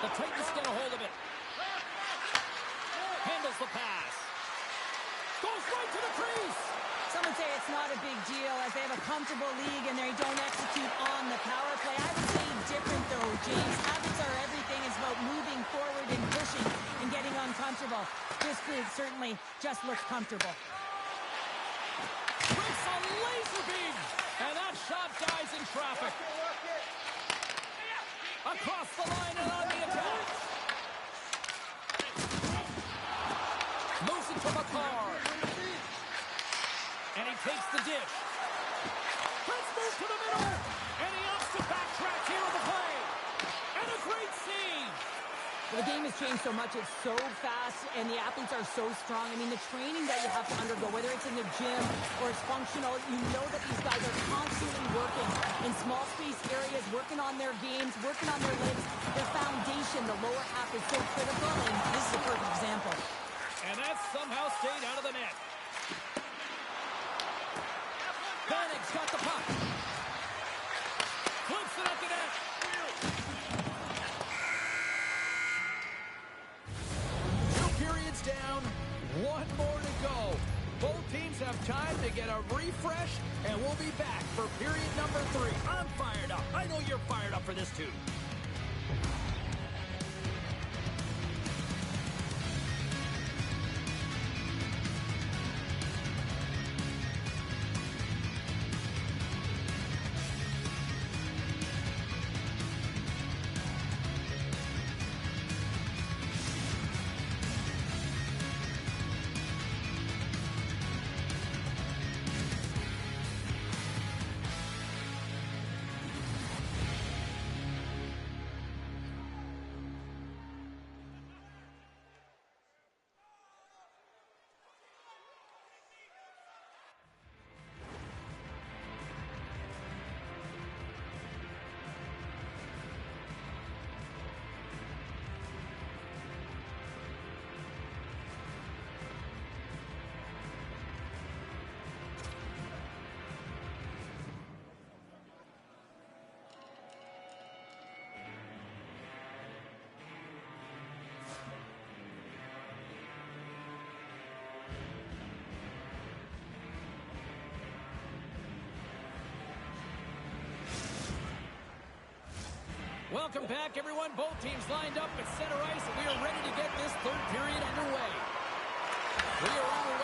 The Titans get a hold of it. Handles the pass. Goes right to the crease. Some would say it's not a big deal as they have a comfortable league and they don't execute on the power play. I would say different though, James. Habits are everything. It's about moving forward and pushing and getting uncomfortable. This group certainly just looks comfortable. Breaks a laser beam, and that shot dies in traffic. Across the line and on the attack. Moves it to McCarr. And he takes the dish. Let's move to the middle. And he opts to backtrack here on the play. And a great save. The game has changed so much. It's so fast, and the athletes are so strong. I mean, the training that you have to undergo, whether it's in the gym or it's functional, you know that these guys are constantly working in small space areas, working on their games, working on their legs. Their foundation, the lower half, is so critical, and this is a perfect example. And that somehow stayed out of the net. Vanek's got the puck. Flips it at the net. 2 periods down, 1 more to go. Both teams have time to get a refresh, and we'll be back for period number 3. I'm fired up. I know you're fired up for this too. Welcome back, everyone. Both teams lined up at center ice, and we are ready to get this 3rd period underway. We are underway.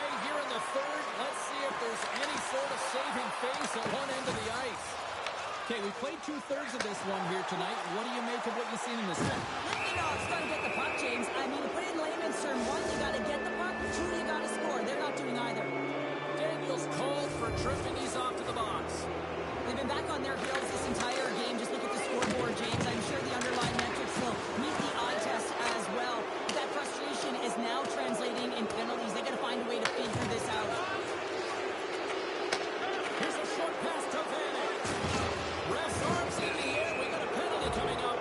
from here tonight. What do you make of what you've seen in this one? Litvinov's got to get the puck, James. I mean, to put it in layman's term, one, you got to get the puck. Two, you got to score. They're not doing either. Daniels called for drifting these off to the box. They've been back on their heels this entire game. Just look at the scoreboard, James. I'm sure the underlying metrics will meet the eye test as well. But that frustration is now translating in penalties. They got to find a way to figure this out. Here's a short pass to Vanek. Ref's arms in the air. We got a penalty coming up.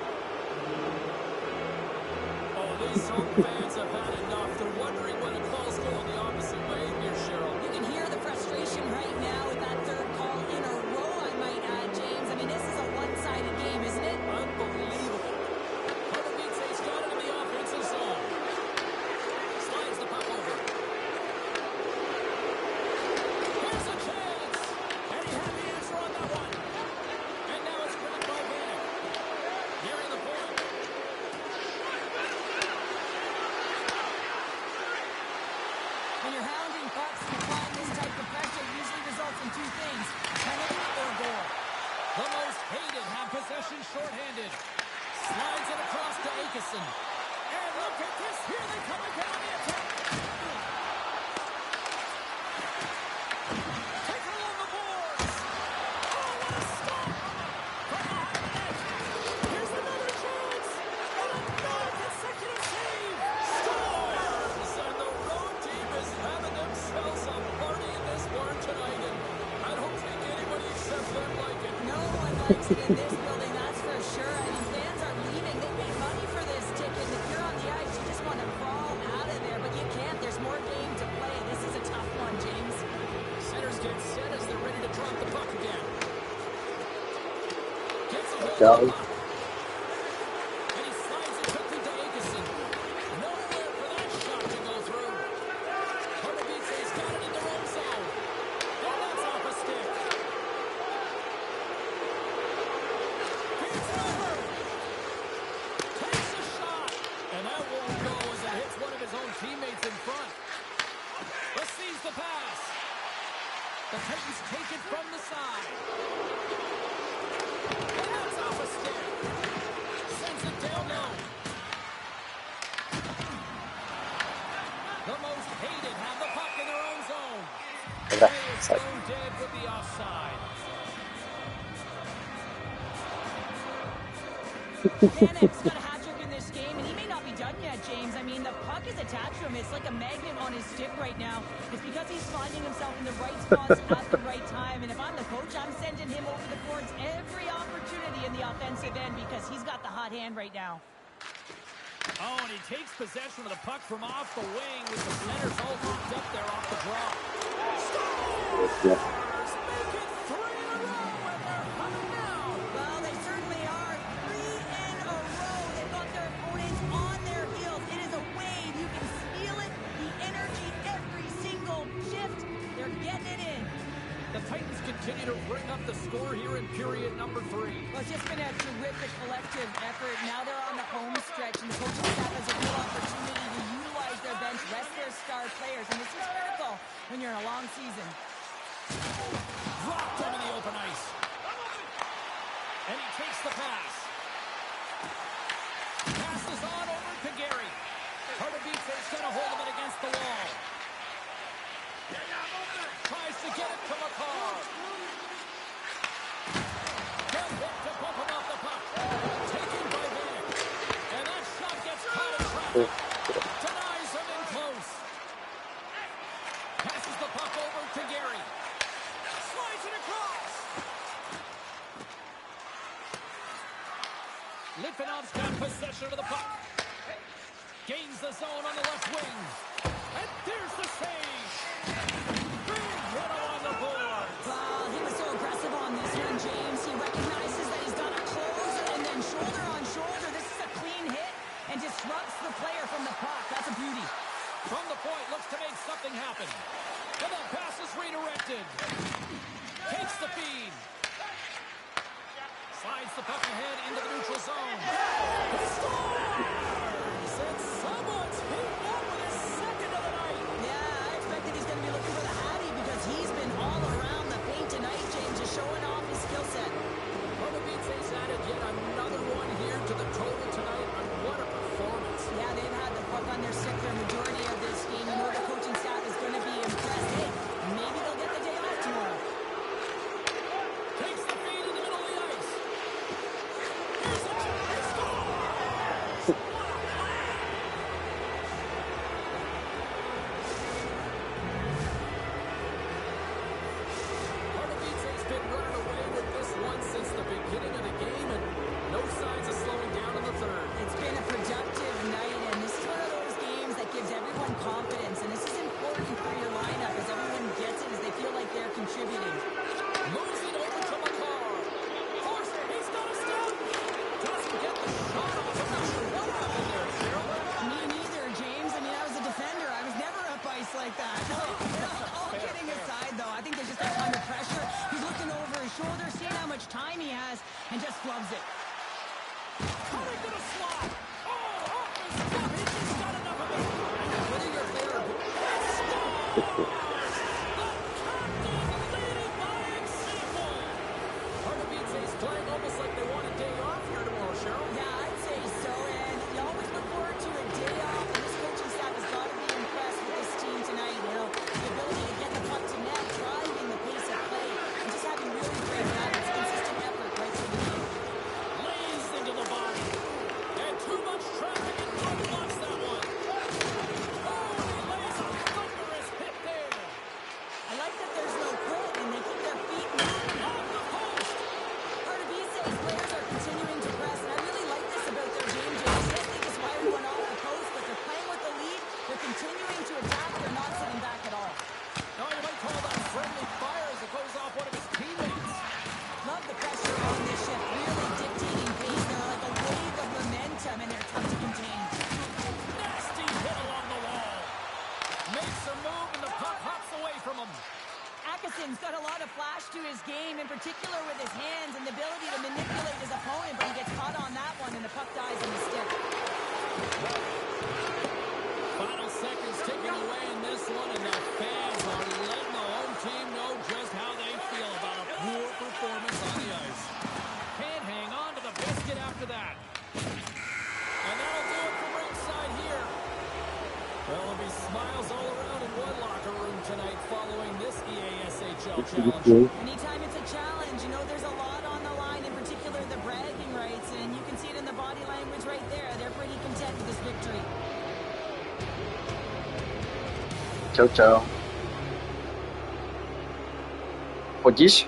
Oh, these home fans have had enough. They're wondering when the calls go the opposite way here, Cheryl. You can hear the frustration right now with that third call in a row, I might add, James. I mean, this is a one-sided game, isn't it? Unbelievable. Pardubice's got it in the offensive zone. Slides the puck over. Here's a chance. And he had the answer on that one. And now it's brought by Vanek. Nearing the point. When you're hounding pucks and applying this type of pressure, it usually results in two things, a penalty or a goal. The most hated have possession shorthanded. Slides it across to Akeson. And look at this. Here they come again on the attack. Taken along the boards. Oh, what a stop. From behind the net. Here's another chance. And another consecutive save. Scores. And the road team is having themselves a party in this barn tonight. And I don't think anybody except them like it. No one likes it in this building, that's for sure. I mean, fans are leaving. They paid money for this ticket. If you're on the ice, you just want to crawl out of there, but you can't. There's more game to play. This is a tough one, James. Centers get set as they're ready to drop the puck again. Gets a hold Got of the it. puck. And he slides it quickly to Akeson. Nowhere for that shot to go through. Pardubice's got it in their own zone. And that's off a stick. Feeds it over. Takes a shot. And that won't go as it hits one of his own teammates in front. Receives the pass. The Titans take it from the side. And that's off a stick. Sends it down low. The most hated have the puck in their own zone. Dobra, Play is side. stone dead with the offside. Vanek's got a hat trick in this game, and he may not be done yet, James. I mean, the puck is attached to him. It's like a magnet on his stick right now. It's because he's finding himself in the right spots at the right time. And if I'm the coach, I'm sending him over the boards every opportunity in the offensive end because he's got the hot hand right now. Oh, and he takes possession of the puck from off the wing with the centers all looped up there off the draw. Yeah. Stars make it 3 in a row, and they're coming now. Well, they certainly are. 3 in a row. They've got their opponents on their heels. It is a wave. You can feel it. The energy every single shift. They're getting it in. The Titans continue to bring up the score here in period number 3. Well, it's just been a terrific collective effort. Now they're on the home stretch, and the coaching staff has a real opportunity to utilize their bench, rest their star players, and this is critical when you're in a long season. Dropped into the open ice. And he takes the pass. Passes on over to Gary. Pardubice's got a hold of it against the wall. Tries to get it to McCarr. Good hit to bump him off the puck. Taken by Vanek. And that shot gets caught in traffic. Denies him in close. Passes the puck over to Gary. Slides it across. Litvinov's got possession of the puck. Gains the zone on the left wing. And there's the save. Big hit on the board. Well, he was so aggressive on this one, James. He recognizes that he's got to close and then shoulder on shoulder. This is a clean hit and disrupts the player from the puck. That's a beauty. From the point, looks to make something happen. And that pass is redirected. Takes the feed. Slides the puck ahead into the neutral zone. He scores! And someone's heating up with his second of the night. Yeah, I expected he's going to be looking for the Hattie because he's been all around the paint tonight, James, just showing off his skill set. Pardubice's added yet one confidence, and this is important for your lineup as everyone gets it, as they feel like they're contributing. Moves it over to McCarr. Force it. He's got a step. Doesn't get the shot off. I'm not sure what happened there, Cheryl. Me neither, James. I mean, I was a defender. I was never up ice like that. All kidding aside, though, I think there's just that kind of pressure. He's looking over his shoulder, seeing how much time he has, and just flubs it. Cutting to the slot. Oh, off his foot. He just got enough of it. Whether you're there or scores! The captain leading by example. Pardubice's playing almost like they want a day off here tomorrow, Cheryl. Yeah, I'd say so, and you always look forward to a day off, and this coaching staff has got to be impressed with this team tonight. You know, the ability to get the puck to net, driving the pace of play, and just having really great habits, consistent effort right through the game. Lays into the body. And too much traffic and Blood wants that one. Oh, he lays a thunderous hit there. I like that there's no quit, and they keep their feet moving. Off the post. Pardubice's players are continuing to press, and I really like this about their game, James. Yes, they just fired one off the post, but they're playing with the lead. They're continuing to attack. They're not sitting back at all. Now you might call that friendly fire as it goes off one of his teammates. Love the pressure on this shift, really dictating pace. They're like a wave of momentum, and they're tough to contain. Nasty hit along the wall. Makes a move and the puck hops away from him. Atkinson's got a lot of flash to his game, in particular with his hands and the ability to manipulate his opponent, but he gets caught on that one, and the puck dies on the stick. Final seconds ticking away in this one, and the fans are letting the home team know just how they feel about a poor performance on the ice. Can't hang on to the biscuit after that. And that'll do it from ringside here. Well, there'll be smiles all around in one locker room tonight following this EASHL challenge. Anytime it's a challenge, you know there's a lot on the line, in particular the bragging rights, and you can see it in the body language right there. They're pretty content with this victory. Ciao, ciao. Chodzisz?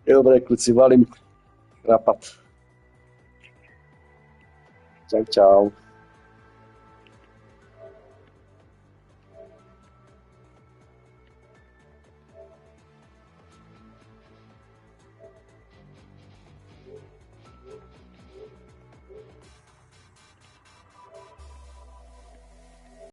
Dobre, kluci, valím chrapat. Čau, čau.